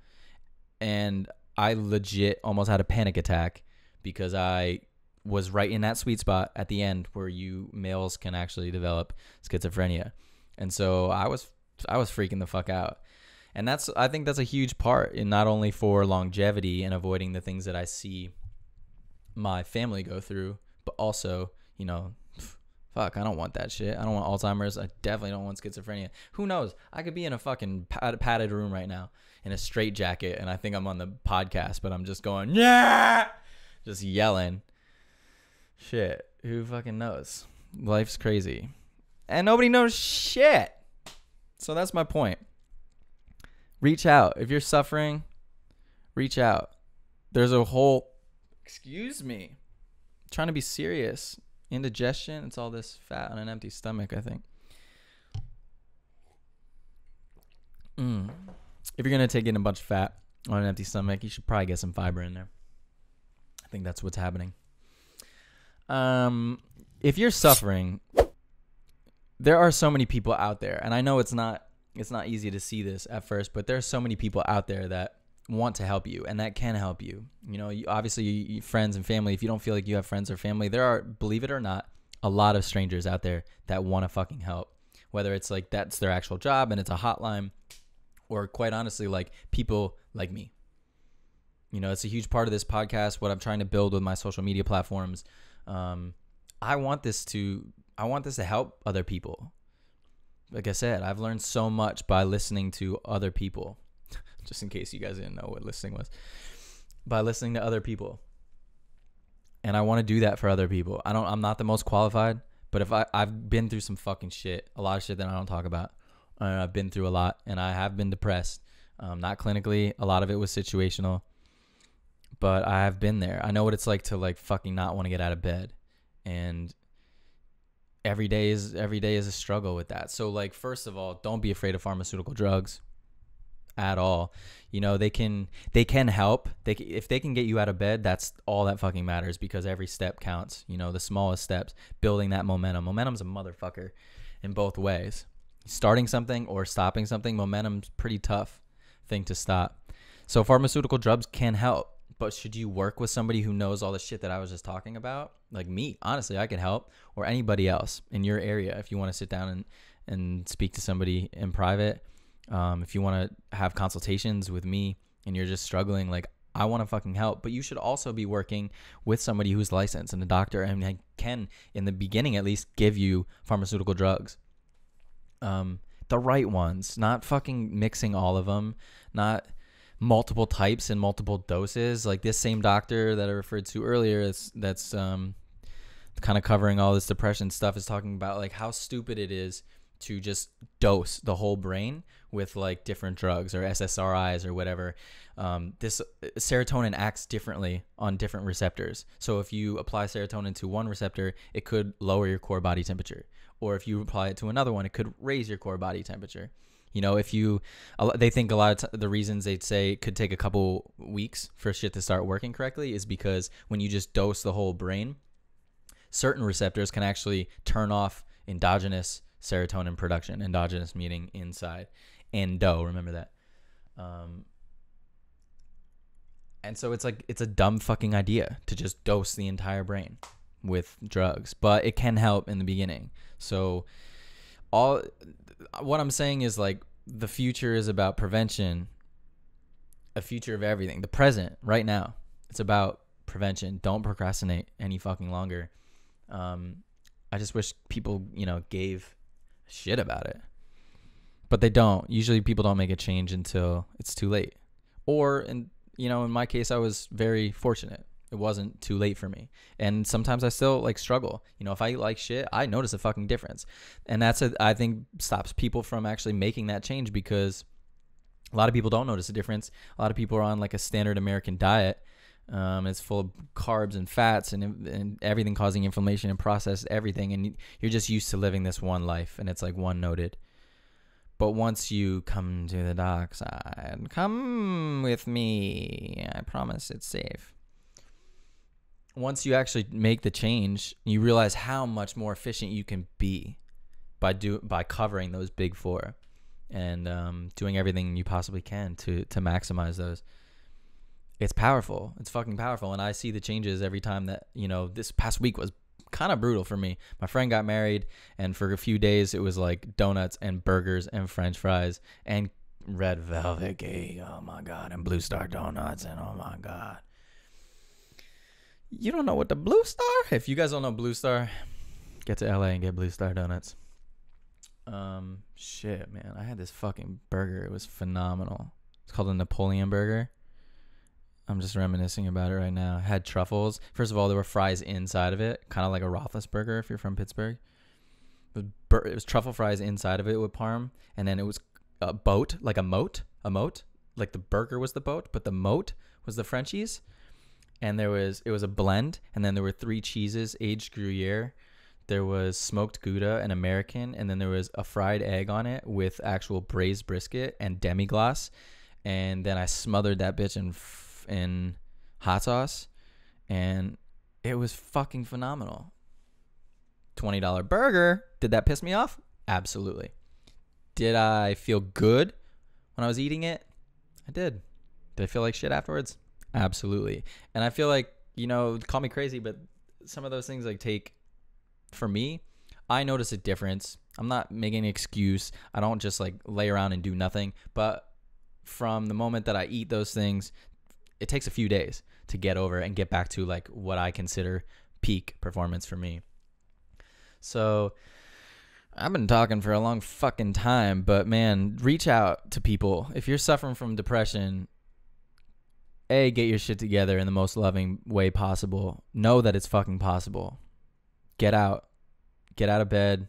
And I legit almost had a panic attack, because I was right in that sweet spot at the end where males can actually develop schizophrenia. And so I was freaking the fuck out. And I think that's a huge part in not only for longevity and avoiding the things that I see my family go through, but also, you know, fuck, I don't want that shit. I don't want Alzheimer's. I definitely don't want schizophrenia. Who knows? I could be in a fucking padded room right now in a straitjacket, and I think I'm on the podcast, but I'm just going, yeah, just yelling. Shit, who fucking knows? Life's crazy. And nobody knows shit. So that's my point. Reach out. If you're suffering, reach out. there's a whole, excuse me, trying to be serious. Indigestion, it's all this fat on an empty stomach, I think. If you're going to take in a bunch of fat on an empty stomach, you should probably get some fiber in there. I think that's what's happening. If you're suffering, there are so many people out there, and I know it's not easy to see this at first, but there are so many people out there that want to help you and that can help you. You know, obviously friends and family, if you don't feel like you have friends or family, there are, believe it or not, a lot of strangers out there that want to fucking help, whether it's like that's their actual job and it's a hotline, or quite honestly, like people like me. You know, it's a huge part of this podcast, what I'm trying to build with my social media platforms. I want this to help other people. Like I said, I've learned so much by listening to other people. Just in case you guys didn't know what listening was. By listening to other people. And I want to do that for other people. I'm not the most qualified, but if I've been through some fucking shit, a lot of shit that I don't talk about. I've been through a lot, and I have been depressed. Not clinically. A lot of it was situational. But I have been there. I know what it's like to like fucking not want to get out of bed. And every day is a struggle with that. So like, first of all, don't be afraid of pharmaceutical drugs at all. You know, they can help. If they can get you out of bed, that's all that fucking matters, because every step counts. You know, the smallest steps, building that momentum. Momentum's a motherfucker in both ways. Starting something or stopping something, momentum's pretty tough thing to stop. So pharmaceutical drugs can help. But should you work with somebody who knows all the shit that I was just talking about? Like me, honestly, I could help, or anybody else in your area. If you want to sit down and speak to somebody in private, if you want to have consultations with me and you're just struggling, like I want to fucking help. But you should also be working with somebody who's licensed and a doctor and can, in the beginning at least, give you pharmaceutical drugs. The right ones, not fucking mixing all of them, not multiple types and multiple doses. Like this same doctor that I referred to earlier, that's kind of covering all this depression stuff, is talking about like how stupid it is to just dose the whole brain with like different drugs or SSRIs or whatever. This serotonin acts differently on different receptors. So if you apply serotonin to one receptor, it could lower your core body temperature. Or if you apply it to another one, it could raise your core body temperature. You know, they think a lot of the reasons they'd say it could take a couple weeks for shit to start working correctly is because when you just dose the whole brain, certain receptors can actually turn off endogenous serotonin production. Endogenous meaning inside. Endo, remember that. And so it's a dumb fucking idea to just dose the entire brain with drugs, but it can help in the beginning. So what I'm saying is like the future is about prevention, a future of everything. The present, right now, it's about prevention. Don't procrastinate any fucking longer. I just wish people, gave a shit about it, but they don't. Usually people don't make a change until it's too late. Or, in my case, I was very fortunate. It wasn't too late for me. And sometimes I still struggle. If I eat like shit, I notice a fucking difference. And I think stops people from actually making that change, because a lot of people don't notice a difference. A lot of people are on like a standard American diet. It's full of carbs and fats and everything causing inflammation and processed everything. And you're just used to living this one life, and it's like one noted. But once you come to the dark side, come with me. I promise it's safe. Once you actually make the change, you realize how much more efficient you can be by covering those big four and doing everything you possibly can to maximize those. It's powerful. It's fucking powerful. And I see the changes every time that, this past week was kind of brutal for me. My friend got married, and for a few days it was like donuts and burgers and french fries and red velvet cake. Oh my God. And Blue Star donuts. And oh my God. You don't know what the Blue Star? If you guys don't know Blue Star, get to LA and get Blue Star donuts. Shit, man. I had this fucking burger. It was phenomenal. It's called a Napoleon Burger. I'm just reminiscing about it right now. It had truffles. First of all, there were fries inside of it, kind of like a Roethlisberger if you're from Pittsburgh. It was truffle fries inside of it with parm, and then it was a boat, like a moat. Like the burger was the boat, but the moat was the Frenchies. and it was a blend, and then there were 3 cheeses, aged Gruyere. There was smoked Gouda, an American, and then there was a fried egg on it with actual braised brisket and demi-glace. And then I smothered that bitch in hot sauce, and it was fucking phenomenal. $20 burger. Did that piss me off? Absolutely. Did I feel good when I was eating it? I did. Did I feel like shit afterwards? Absolutely. And I feel like, you know, call me crazy, but some of those things like take, for me, I notice a difference. I'm not making an excuse. I don't just like lay around and do nothing. But from the moment that I eat those things, it takes a few days to get over and get back to like what I consider peak performance for me. So I've been talking for a long fucking time, but man, reach out to people. If you're suffering from depression, get your shit together in the most loving way possible. Know that it's fucking possible. Get out of bed,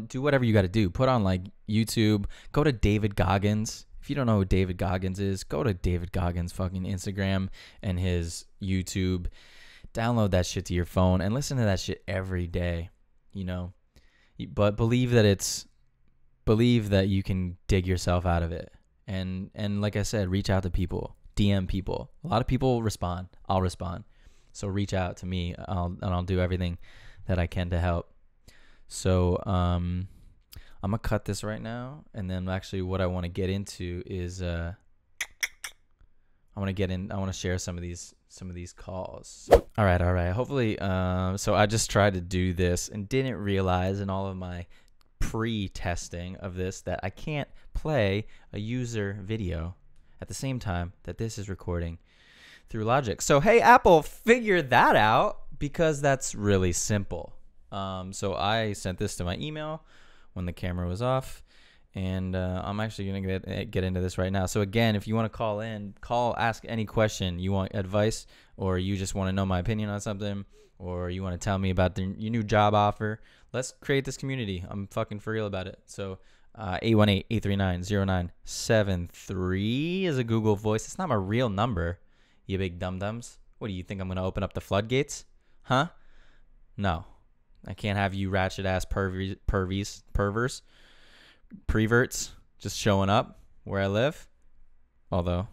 do whatever you got to do. Put on like YouTube, go to David Goggins. If you don't know who David Goggins is, go to David Goggins' fucking Instagram and his YouTube. Download that shit to your phone and listen to that shit every day, you know. But believe that you can dig yourself out of it. And like I said, reach out to people, DM people. A lot of people respond. I'll respond. So reach out to me. I'll do everything that I can to help. So I'm gonna cut this right now, and then actually what I want to get into is I want to share some of these calls. So, all right. Hopefully, so I just tried to do this and didn't realize in all of my pre-testing of this that I can't play a user video at the same time that this is recording through Logic. So hey, Apple, figure that out, because that's really simple. So I sent this to my email when the camera was off, and I'm actually gonna get into this right now. So again, if you want to ask any question, you want advice, or you just want to know my opinion on something, or you want to tell me about your new job offer, let's create this community. I'm fucking for real about it. So 818-839-0973 is a Google Voice. It's not my real number, you big dum-dums. What do you think, I'm gonna open up the floodgates? Huh? No. I can't have you ratchet ass preverts just showing up where I live. Although,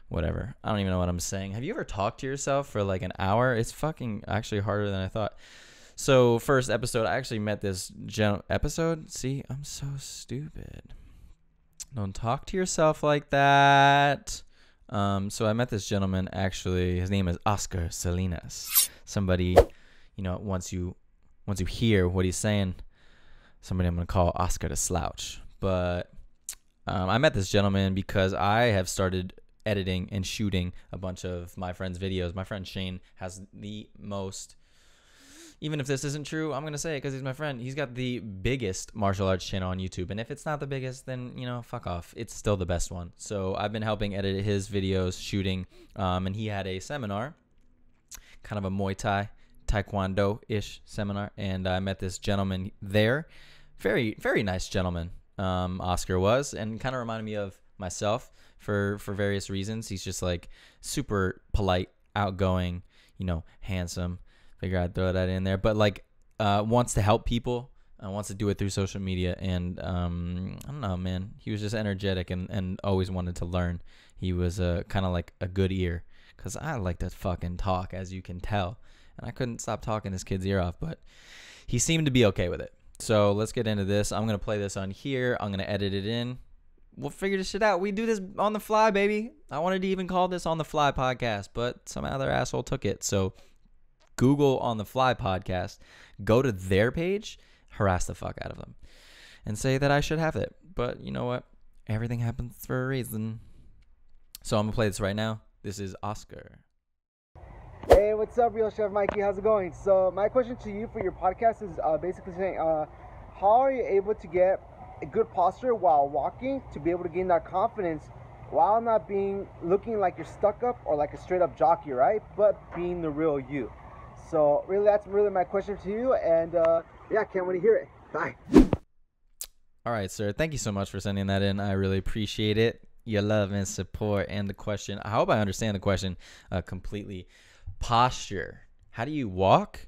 whatever. I don't even know what I'm saying. Have you ever talked to yourself for like an hour? It's fucking actually harder than I thought. So first episode, I actually met this episode. See, I'm so stupid. Don't talk to yourself like that. So I met this gentleman, actually. His name is Oscar Salinas. Somebody, you know, once you hear what he's saying, somebody I'm going to call Oscar the Slouch. But I met this gentleman because I have started editing and shooting a bunch of my friend's videos. My friend Shane has the most, even if this isn't true, I'm going to say it because he's my friend. He's got the biggest martial arts channel on YouTube. And if it's not the biggest, then, you know, fuck off. It's still the best one. So I've been helping edit his videos, shooting. And he had a seminar, kind of a Muay Thai, Taekwondo-ish seminar. And I met this gentleman there. Very, very nice gentleman, Oscar was. And kind of reminded me of myself for various reasons. He's just like super polite, outgoing, you know, handsome. Figure I'd throw that in there, but like wants to help people, wants to do it through social media, and I don't know, man. He was just energetic and always wanted to learn. He was kind of like a good ear, because I like to fucking talk, as you can tell, and I couldn't stop talking this kid's ear off, but he seemed to be okay with it. So let's get into this. I'm gonna play this on here. I'm gonna edit it in. We'll figure this shit out. We do this on the fly, baby. I wanted to even call this On the Fly podcast, but some other asshole took it. So Google On the Fly podcast, go to their page, harass the fuck out of them, and say that I should have it. But you know what? Everything happens for a reason. So I'm going to play this right now. This is Oscar. Hey, what's up, Real Chef Mikey? How's it going? So my question to you for your podcast is basically saying, how are you able to get a good posture while walking to be able to gain that confidence while not looking like you're stuck up or like a straight up jockey, right? But being the real you. So really, that's really my question to you, and yeah, can't wait to hear it. Bye. All right, sir. Thank you so much for sending that in. I really appreciate it. your love and support and the question. I hope I understand the question completely. Posture. How do you walk?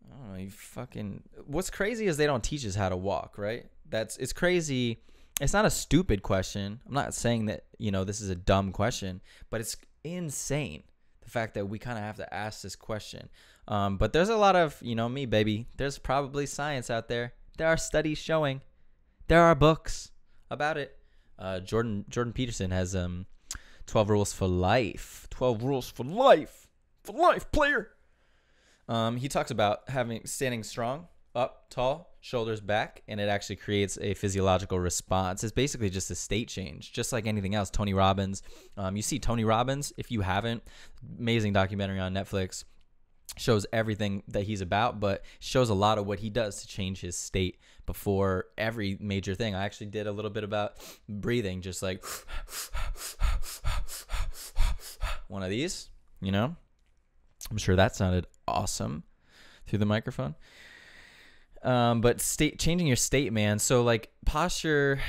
I don't know. You fucking. What's crazy is they don't teach us how to walk, right? It's crazy. It's not a stupid question. I'm not saying that, this is a dumb question, but it's insane. The fact that we kind of have to ask this question. But there's a lot of, me, baby. There's probably science out there. There are studies showing. There are books about it. Jordan Peterson has 12 rules for life. 12 rules for life. For life, player. He talks about standing strong, up, tall, shoulders back, and it actually creates a physiological response. It's basically just a state change, just like anything else. Tony Robbins. You see Tony Robbins, if you haven't, amazing documentary on Netflix. Shows everything that he's about, but shows a lot of what he does to change his state before every major thing. I actually did a little bit about breathing, just like one of these, I'm sure that sounded awesome through the microphone. But changing your state, man. So like posture,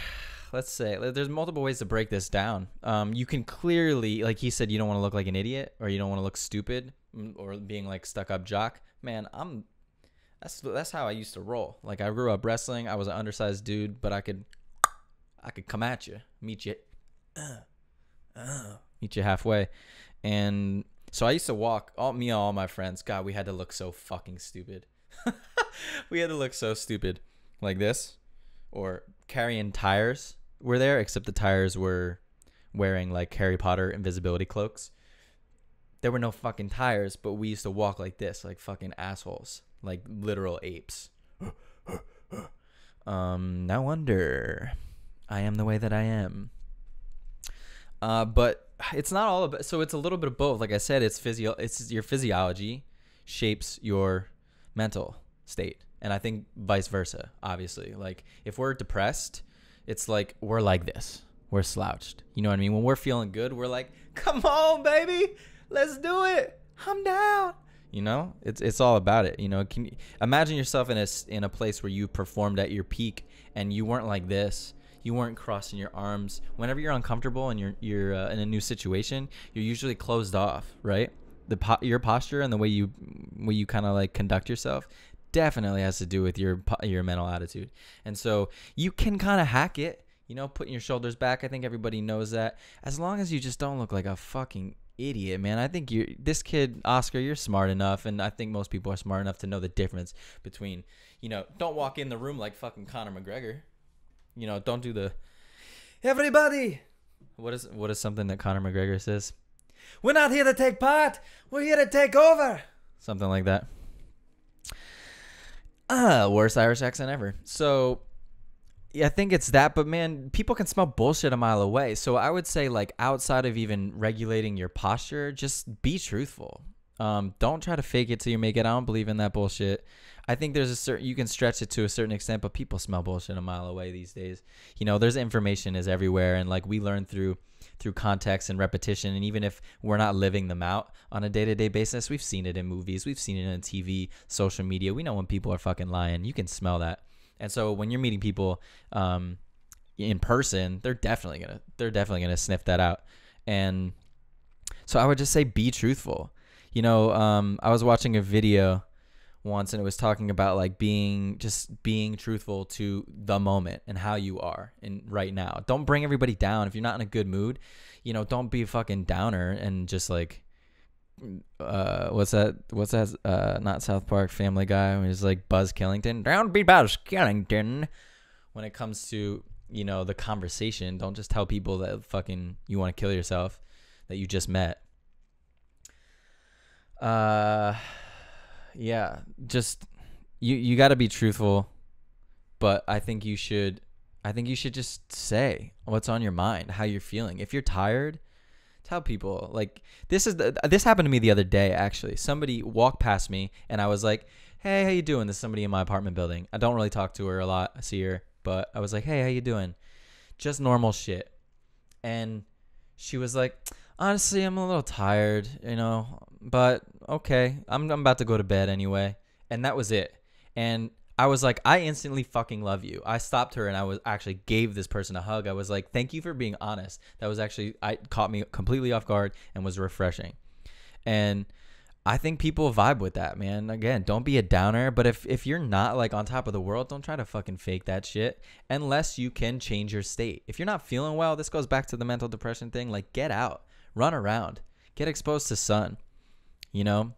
let's say there's multiple ways to break this down. You can clearly, like he said, you don't want to look like an idiot, or you don't want to look stupid, or being like stuck up jock. Man, that's how I used to roll. Like I grew up wrestling. I was an undersized dude, but I could come at you, meet you halfway. And so I used to walk, all my friends. God, we had to look so fucking stupid. We had to look so stupid, like this, or carrying tires were there, except the tires were wearing like Harry Potter invisibility cloaks. There were no fucking tires, but we used to walk like this, like fucking assholes, like literal apes. No wonder I am the way that I am. But it's not all about, so it's a little bit of both. Like I said, it's your physiology shapes your mental state. And I think vice versa, obviously. Like if we're depressed, it's like we're like this. We're slouched. You know what I mean? When we're feeling good, we're like, come on, baby. Let's do it. I'm down. It's all about it. Can you imagine yourself in a place where you performed at your peak and you weren't like this. You weren't crossing your arms. Whenever you're uncomfortable and you're in a new situation, you're usually closed off, right? Your posture and the way you kind of like conduct yourself definitely has to do with your mental attitude. And so you can kind of hack it, putting your shoulders back. I think everybody knows that, as long as you just don't look like a fucking idiot, man. I think this kid, Oscar, you're smart enough, and I think most people are smart enough to know the difference between, don't walk in the room like fucking Conor McGregor. Don't do the everybody. What is something that Conor McGregor says? We're not here to take part. We're here to take over. Something like that. Worst Irish accent ever. So yeah, I think it's that, but man, people can smell bullshit a mile away. So I would say, like, outside of even regulating your posture, just be truthful. Don't try to fake it till you make it. I don't believe in that bullshit. I think there's you can stretch it to a certain extent, but people smell bullshit a mile away these days. There's information is everywhere, and like we learn through context and repetition. And even if we're not living them out on a day-to-day basis, we've seen it in movies, we've seen it in TV, social media. We know when people are fucking lying. You can smell that. And so when you're meeting people in person, they're definitely gonna sniff that out. And so I would just say be truthful. I was watching a video once, and it was talking about like being truthful to the moment and how you are in right now. Don't bring everybody down. If you're not in a good mood, don't be a fucking downer and just like what's that not South Park, Family Guy, when he's like Buzz Killington, don't be Buzz Killington. When it comes to the conversation, don't just tell people that fucking you want to kill yourself that you just met. Yeah, just you got to be truthful, but I think you should just say what's on your mind, how you're feeling. If you're tired, tell people. Like this happened to me the other day, actually. Somebody walked past me and I was like, "Hey, how you doing?" This is somebody in my apartment building. I don't really talk to her a lot. I see her, but I was like, "Hey, how you doing?" Just normal shit. And she was like, "Honestly, I'm a little tired, but okay, I'm about to go to bed anyway." And that was it. And I was like, I instantly fucking love you. I stopped her and I was actually gave this person a hug. I was like, thank you for being honest. That was actually, I caught me completely off guard and was refreshing. And I think people vibe with that, man. Again, don't be a downer. But if you're not like on top of the world, don't try to fucking fake that shit unless you can change your state. If you're not feeling well, this goes back to the mental depression thing. Like, get out, run around, get exposed to sun, you know,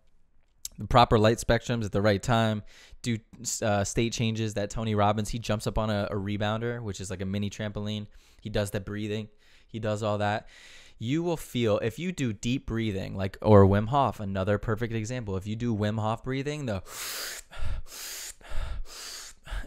the proper light spectrums at the right time, do state changes. That Tony Robbins, he jumps up on a rebounder, which is like a mini trampoline. He does that breathing. He does all that. You will feel, if you do deep breathing, like, or Wim Hof, another perfect example. If you do Wim Hof breathing,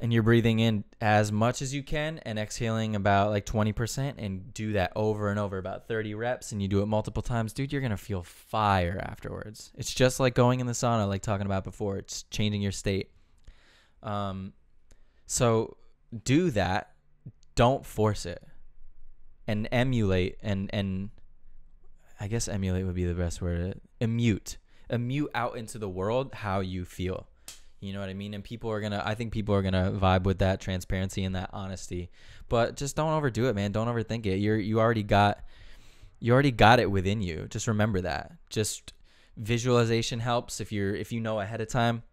and you're breathing in as much as you can and exhaling about like 20%, and do that over and over, about 30 reps, and you do it multiple times, dude, you're going to feel fire afterwards. It's just like going in the sauna, like talking about before. It's changing your state. So do that. Don't force it. And emulate, and I guess emulate would be the best word. Immute out into the world how you feel. You know what I mean? And I think people are gonna vibe with that transparency and that honesty. But just don't overdo it, man. Don't overthink it. You already got it within you. Just remember that. Just visualization helps. If you know ahead of time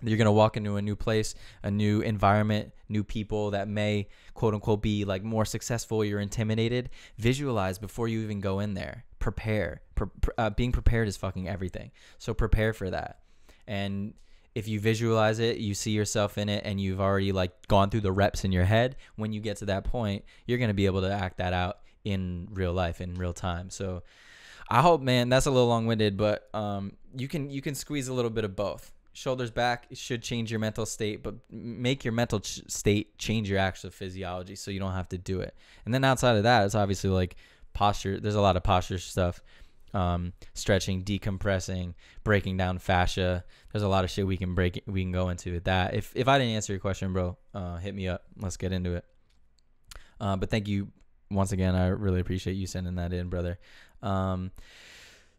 you're going to walk into a new place, a new environment, new people that may, quote unquote, be like more successful. You're intimidated. Visualize before you even go in there. Prepare. Being prepared is fucking everything. So prepare for that. And if you visualize it, you see yourself in it, and you've already like gone through the reps in your head, when you get to that point, you're going to be able to act that out in real life, in real time. So I hope, man, that's a little long-winded, but you can squeeze a little bit of both. Shoulders back, it should change your mental state, but make your mental state change your actual physiology so you don't have to do it. And then outside of that, it's obviously like posture. There's a lot of posture stuff, stretching, decompressing, breaking down fascia. There's a lot of shit we can go into with that. If I didn't answer your question, bro, hit me up. Let's get into it. But thank you once again. I really appreciate you sending that in, brother.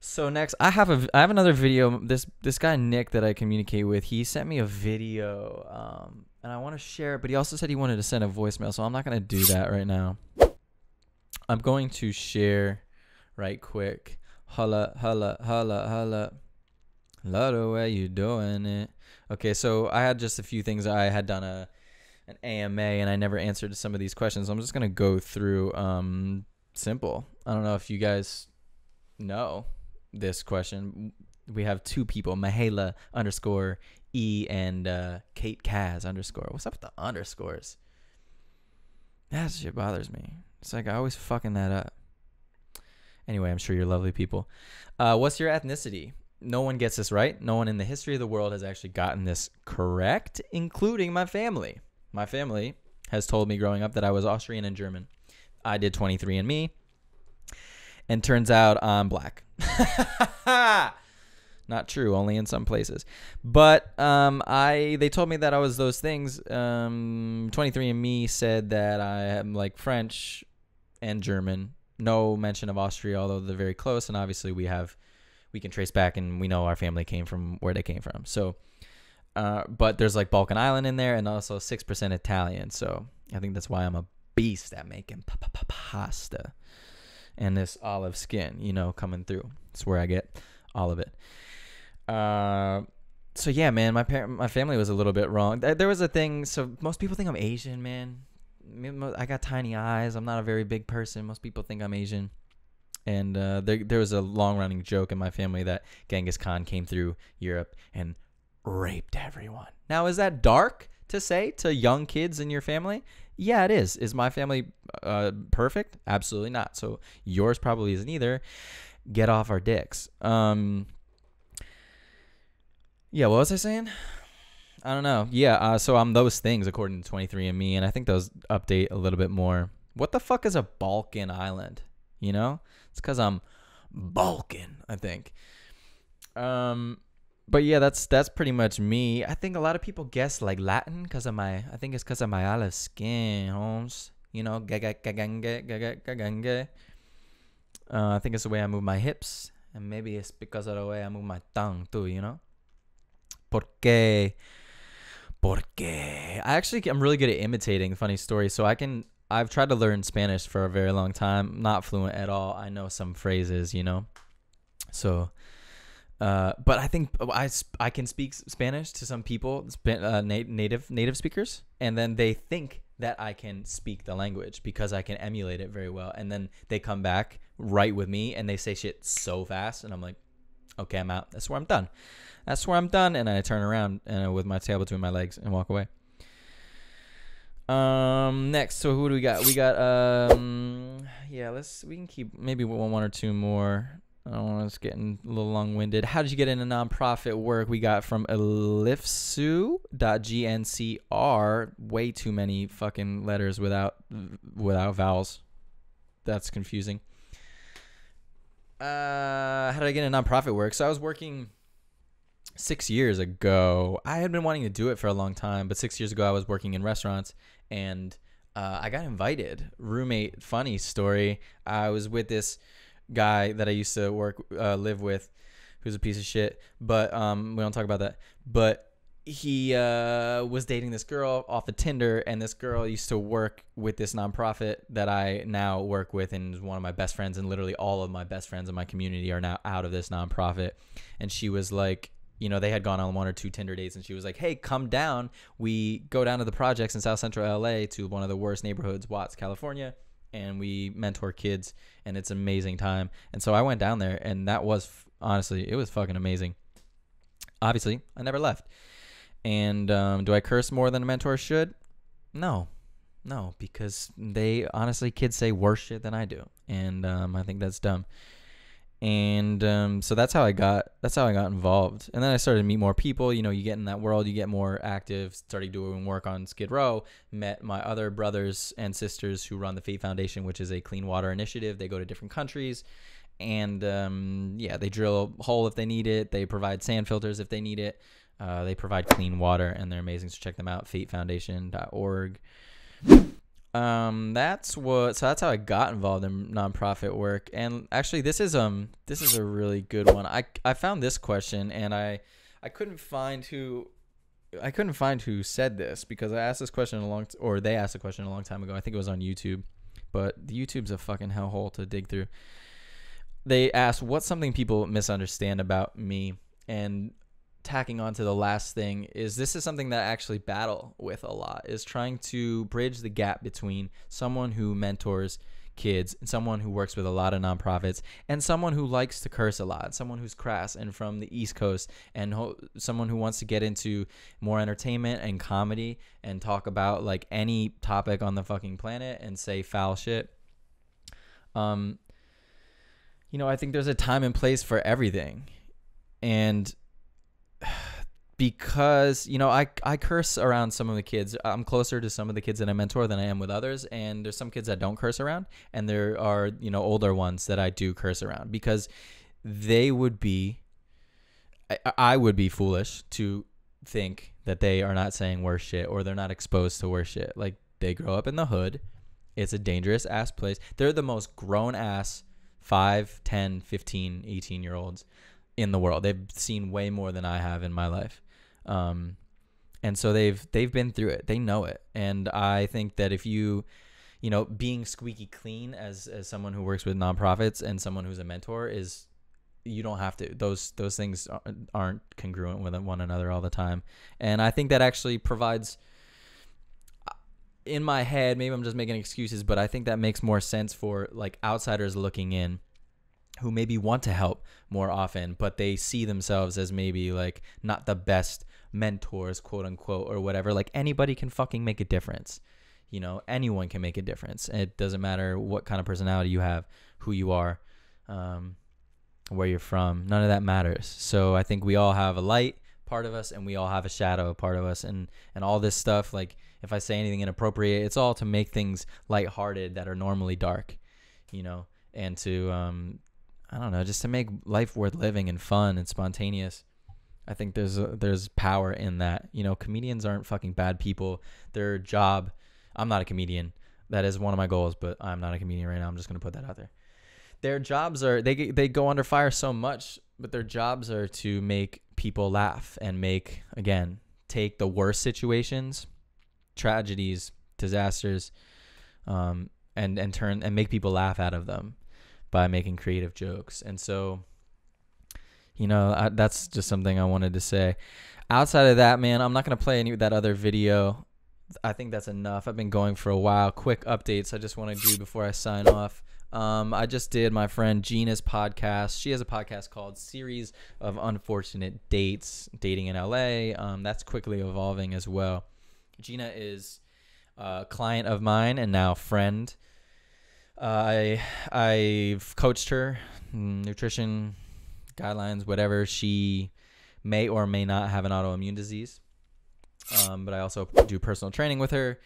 So next, I have another video. This guy Nick that I communicate with, he sent me a video, and I want to share it. But he also said he wanted to send a voicemail, so I'm not gonna do that right now. I'm going to share right quick. Holla, holla, holla, holla. Love the way you doing it. Okay, so I had just a few things. I had done an AMA, and I never answered some of these questions. So I'm just gonna go through. Simple. I don't know if you guys know this question. We have two people, Mahala _E and Kate Kaz _ What's up with the underscores? That shit bothers me. It's like I always fucking that up. Anyway, I'm sure you're lovely people. What's your ethnicity? No one gets this right. No one in the history of the world has actually gotten this correct, including my family. My family has told me growing up that I was Austrian and German. I did 23andMe, and turns out I'm black. Not true, only in some places. But they told me that I was those things. 23andMe said that I am like French and German. No mention of Austria, although they're very close. And obviously we can trace back, and we know our family came from where they came from. So, but there's like Balkan Island in there, and also 6% Italian. So I think that's why I'm a beast at making pasta. And this olive skin, you know, coming through. That's where I get all of it. So yeah, man, my family was a little bit wrong. There was a thing. So most people think I'm Asian, man. I got tiny eyes. I'm not a very big person. Most people think I'm Asian. And there was a long-running joke in my family that Genghis Khan came through Europe and raped everyone. Now, is that dark to say to young kids in your family? Yeah, it is. Is my family perfect? Absolutely not. So yours probably isn't either. Get off our dicks. Yeah, what was I saying? I don't know. Yeah, so I'm those things according to 23andMe, and I think those update a little bit more. What the fuck is a Balkan island? You know? It's because I'm Balkan, I think. But yeah, that's pretty much me. I think a lot of people guess like Latin because of I think it's because of my olive skin, Holmes. You know, I think it's the way I move my hips, and maybe it's because of the way I move my tongue too, you know? Porque Porque I'm really good at imitating. Funny story. So I've tried to learn Spanish for a very long time. Not fluent at all. I know some phrases, you know. So, but I think I can speak Spanish to some people, native speakers, and then they think that I can speak the language because I can emulate it very well. And then they come back right with me and they say shit so fast, and I'm like, okay, I'm out. That's where I'm done. And I turn around and with my tail between my legs and walk away. Next, so who do we got? We got we can keep maybe one or two more. I don't want us getting a little long-winded. How did you get into nonprofit work? We got from elifsu.gncr. Way too many fucking letters without vowels. That's confusing. How did I get into nonprofit work? So I was working 6 years ago. I had been wanting to do it for a long time, but 6 years ago I was working in restaurants, and I got invited. Roommate, funny story. I was with this guy that I used to live with, who's a piece of shit, but we don't talk about that. But he was dating this girl off of Tinder, and this girl used to work with this nonprofit that I now work with, and is one of my best friends, and literally all of my best friends in my community are now out of this nonprofit. And she was like, you know, they had gone on 1 or 2 Tinder dates, and she was like, hey, come down. We go down to the projects in South Central LA to one of the worst neighborhoods, Watts, California, and we mentor kids, and it's an amazing time. And so I went down there, and that was honestly, it was fucking amazing. Obviously, I never left. And do I curse more than a mentor should? No, because kids say worse shit than I do, and I think that's dumb. And so that's how I got involved. And then I started to meet more people. You know, you get in that world, you get more active. Started doing work on Skid Row. Met my other brothers and sisters who run the Fate Foundation, which is a clean water initiative. They go to different countries, and they drill a hole if they need it. They provide sand filters if they need it. They provide clean water, and they're amazing. So check them out, fatefoundation.org. That's how I got involved in nonprofit work. And actually, this is a really good one. I found this question, and I couldn't find who said this, because I asked this question they asked the question a long time ago. I think it was on YouTube, but the YouTube's a fucking hellhole to dig through. They asked, what's something people misunderstand about me? And tacking on to the last thing is, this is something that I actually battle with a lot, is trying to bridge the gap between someone who mentors kids and someone who works with a lot of nonprofits, and someone who likes to curse a lot, someone who's crass and from the East Coast, and someone who wants to get into more entertainment and comedy and talk about like any topic on the fucking planet and say foul shit. I think there's a time and place for everything. And because, I curse around some of the kids. I'm closer to some of the kids that I mentor than I am with others. And there's some kids that don't curse around. And there are, older ones that I do curse around, because I would be foolish to think that they are not saying worse shit, or they're not exposed to worse shit. Like, they grow up in the hood. It's a dangerous ass place. They're the most grown ass 5, 10, 15, 18-year-olds in the world. They've seen way more than I have in my life. And so they've been through it. They know it. And I think that if being squeaky clean as someone who works with nonprofits and someone who's a mentor is, you don't have to, those things aren't congruent with one another all the time. And I think that actually provides, in my head, maybe I'm just making excuses, but I think that makes more sense for like outsiders looking in, who maybe want to help more often, but they see themselves as maybe like not the best mentors, quote unquote, or whatever. Like, anybody can fucking make a difference. Anyone can make a difference. It doesn't matter what kind of personality you have, who you are, where you're from. None of that matters. So I think we all have a light part of us, and we all have a shadow part of us, and all this stuff. Like, if I say anything inappropriate, it's all to make things lighthearted that are normally dark, and to I don't know, just to make life worth living and fun and spontaneous. I think there's power in that. Comedians aren't fucking bad people. Their job, I'm not a comedian. That is one of my goals, but I'm not a comedian right now. I'm just going to put that out there. Their jobs are, they go under fire so much, but their jobs are to make people laugh and make, again, take the worst situations, tragedies, disasters, and make people laugh out of them by making creative jokes. And so, that's just something I wanted to say. Outside of that, man, I'm not going to play any of that other video. I think that's enough. I've been going for a while. Quick updates I just want to do before I sign off. I just did my friend Gina's podcast. She has a podcast called Series of Unfortunate Dates, Dating in LA. That's quickly evolving as well. Gina is a client of mine and now friend. I've coached her, nutrition, guidelines, whatever. She may or may not have an autoimmune disease. But I also do personal training with her.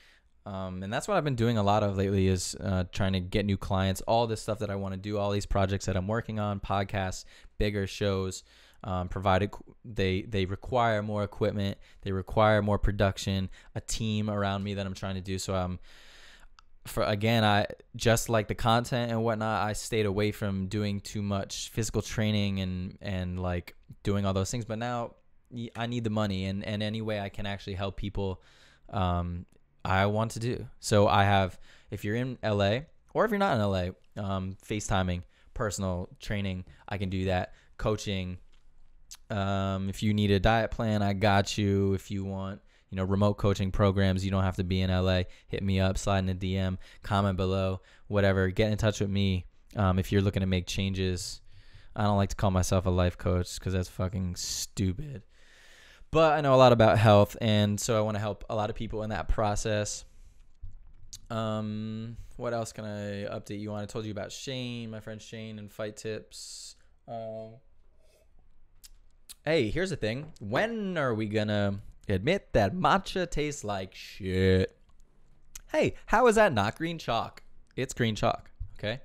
And that's what I've been doing a lot of lately is trying to get new clients, all this stuff that I want to do, all these projects that I'm working on, podcasts, bigger shows, provided they require more equipment, they require more production, a team around me that I'm trying to do. So I just like the content and whatnot, I stayed away from doing too much physical training and like doing all those things. But now I need the money, and any way I can actually help people, I want to do. So I have, if you're in LA or if you're not in LA, FaceTiming, personal training, I can do that. Coaching. If you need a diet plan, I got you. If you want, remote coaching programs, you don't have to be in LA. Hit me up, slide in a DM, comment below, whatever. Get in touch with me. If you're looking to make changes. I don't like to call myself a life coach because that's fucking stupid. But I know a lot about health, and so I want to help a lot of people in that process. What else can I update you on? I told you about Shane, my friend Shane, and fight tips. Hey, here's the thing. When are we going to admit that matcha tastes like shit? Hey, how is that not green chalk? It's green chalk, okay?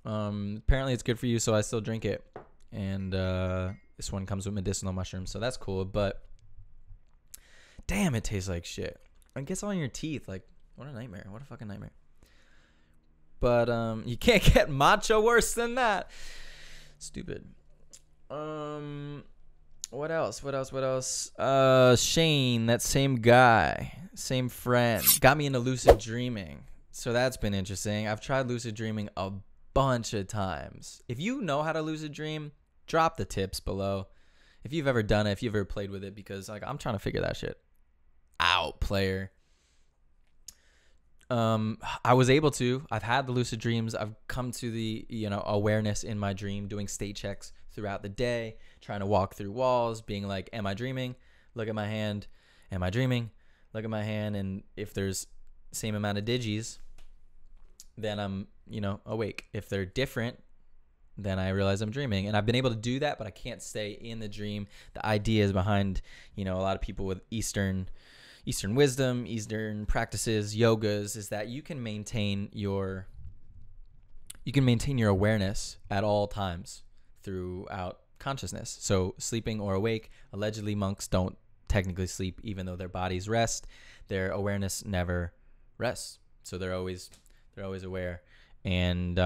Apparently it's good for you, so I still drink it. And this one comes with medicinal mushrooms, so that's cool. But damn, it tastes like shit. It gets all in your teeth. Like, what a nightmare. What a fucking nightmare. But you can't get matcha worse than that. Stupid. What else? Shane, that same guy, same friend, got me into lucid dreaming. So that's been interesting. I've tried lucid dreaming a bunch of times. If you know how to lucid dream, drop the tips below. If you've ever done it, if you've ever played with it, because like I'm trying to figure that shit out, player. I was able to. I've had the lucid dreams. I've come to the awareness in my dream, doing state checks throughout the day, trying to walk through walls, being like, am I dreaming? Look at my hand. Am I dreaming? Look at my hand. And if there's same amount of digis, then I'm awake. If they're different, then I realize I'm dreaming. And I've been able to do that, but I can't stay in the dream. The idea is behind, a lot of people with Eastern wisdom, Eastern practices, yogas, is that you can maintain your awareness at all times throughout consciousness. So sleeping or awake, allegedly monks don't technically sleep even though their bodies rest. Their awareness never rests. So they're always aware. And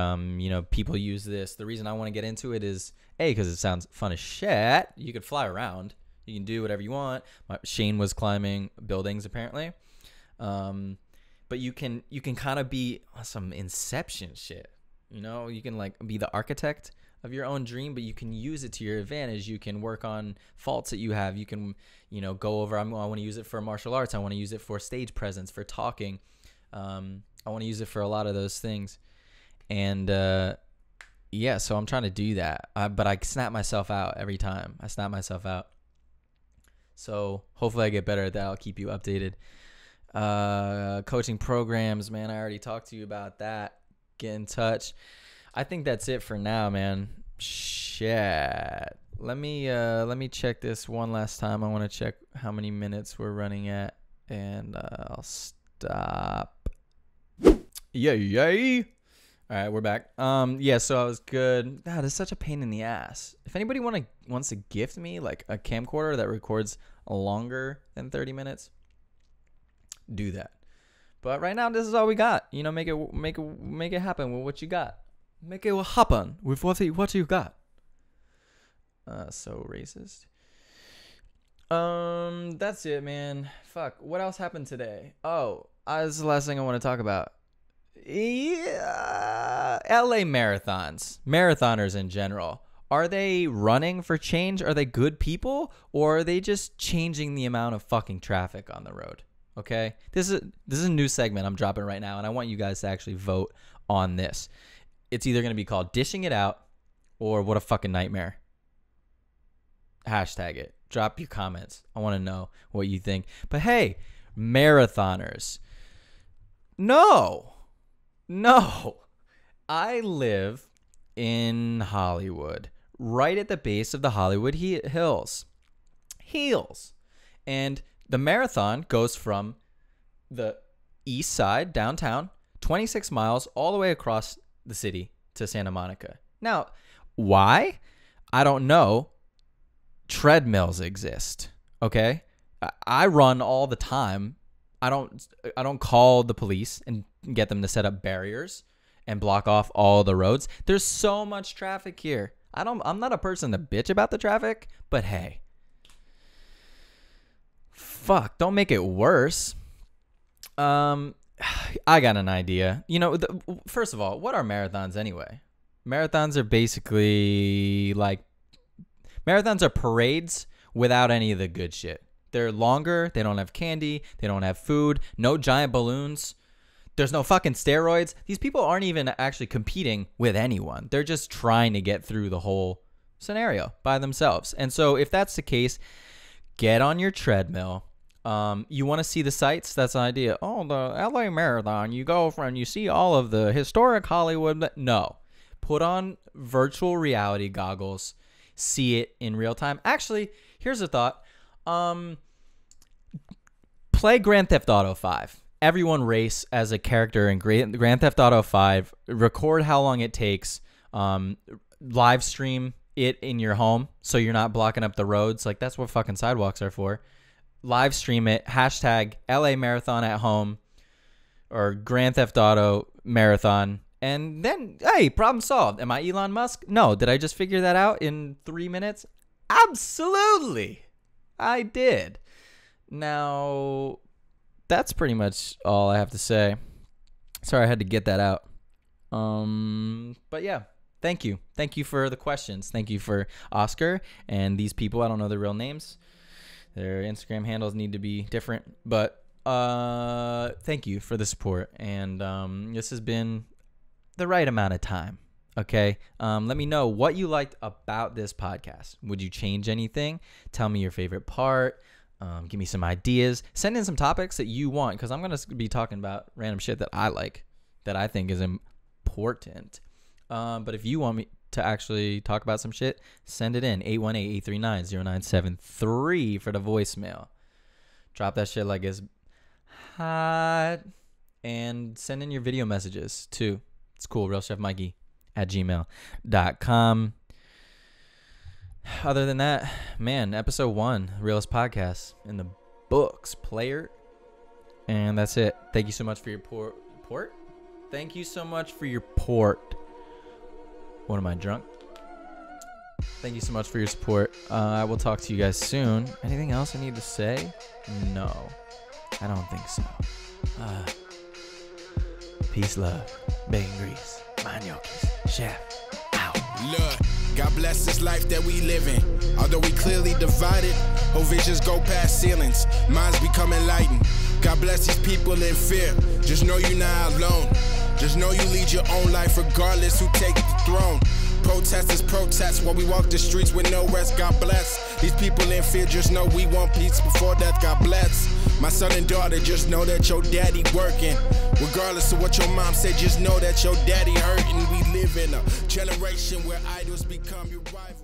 people use this. The reason I want to get into it is because it sounds fun as shit. You could fly around. You can do whatever you want. Shane was climbing buildings apparently. But you can kind of be some Inception shit. You can like be the architect of your own dream, but you can use it to your advantage. You can work on faults that you have. You can, go over, I want to use it for martial arts. I want to use it for stage presence, for talking. I want to use it for a lot of those things. And, so I'm trying to do that. But I snap myself out every time. So hopefully I get better at that. I'll keep you updated. Coaching programs, man, I already talked to you about that. Get in touch. I think that's it for now, man. Shit. Let me check this one last time. I want to check how many minutes we're running at, and I'll stop. Yay. All right, we're back. So I was good. God, it's such a pain in the ass. If anybody wants to gift me like a camcorder that records longer than 30 minutes, do that. But right now, this is all we got. Make it happen with what you got. Make it happen with what you got. So racist. That's it, man. Fuck. What else happened today? Oh, this is the last thing I want to talk about. Yeah, LA marathoners in general. Are they running for change? Are they good people, or are they just changing the amount of fucking traffic on the road? Okay, this is a new segment I'm dropping right now, and I want you guys to actually vote on this. It's either going to be called Dishing It Out or What a Fucking Nightmare. Hashtag it. Drop your comments. I want to know what you think. But hey, marathoners. No. I live in Hollywood, right at the base of the Hollywood Hills. And the marathon goes from the east side, downtown, 26 miles, all the way across the city to Santa Monica. Now, why? I don't know. Treadmills exist, okay? I run all the time. I don't call the police and get them to set up barriers and block off all the roads. There's so much traffic here. I'm not a person to bitch about the traffic, but hey. Fuck, don't make it worse. I got an idea. You know, first of all, what are marathons anyway? Marathons are basically marathons are parades without any of the good shit. They're longer. They don't have candy. They don't have food. No giant balloons. There's no fucking steroids. These people aren't even actually competing with anyone. They're just trying to get through the whole scenario by themselves. And so if that's the case, get on your treadmill. You want to see the sights? That's an idea. Oh, the LA Marathon. You go from, you see all of the historic Hollywood. No. Put on virtual reality goggles. See it in real time. Actually, here's a thought. Play Grand Theft Auto 5. Everyone race as a character in Grand Theft Auto 5. Record how long it takes. Live stream it in your home so you're not blocking up the roads. Like, that's what fucking sidewalks are for. Live stream it. Hashtag LA Marathon at home or Grand Theft Auto Marathon. And then, hey, problem solved. Am I Elon Musk? No. Did I just figure that out in 3 minutes? Absolutely. I did. Now, that's pretty much all I have to say. Sorry I had to get that out. But yeah, thank you. Thank you for the questions. Thank you for Oscar and these people. I don't know their real names. Their Instagram handles need to be different. But thank you for the support. And this has been the right amount of time. Okay. Let me know what you liked about this podcast. Would you change anything? Tell me your favorite part. Give me some ideas. Send in some topics that you want, because I'm going to be talking about random shit that I like, that I think is important. But if you want me to actually talk about some shit, send it in. 818-839-0973 for the voicemail. Drop that shit like it's hot. And send in your video messages, too. It's cool. RealChefMikey@gmail.com. Other than that, man, episode 1, Realest Podcast in the books, player. And that's it. Thank you so much for your port? Thank you so much for your port. What, am I drunk? Thank you so much for your support. I will talk to you guys soon. Anything else I need to say? No, I don't think so. Peace, love, bacon grease, myyyy, chef, out. Look, God bless this life that we live in. Although we clearly divided, whole visions go past ceilings. Minds become enlightened. God bless these people in fear. Just know you're not alone. Just know you lead your own life regardless who takes the throne. Protesters protest while we walk the streets with no rest. God bless these people in fear. Just know we want peace before death. God bless my son and daughter. Just know that your daddy working. Regardless of what your mom said, just know that your daddy hurting. We live in a generation where idols become your rival.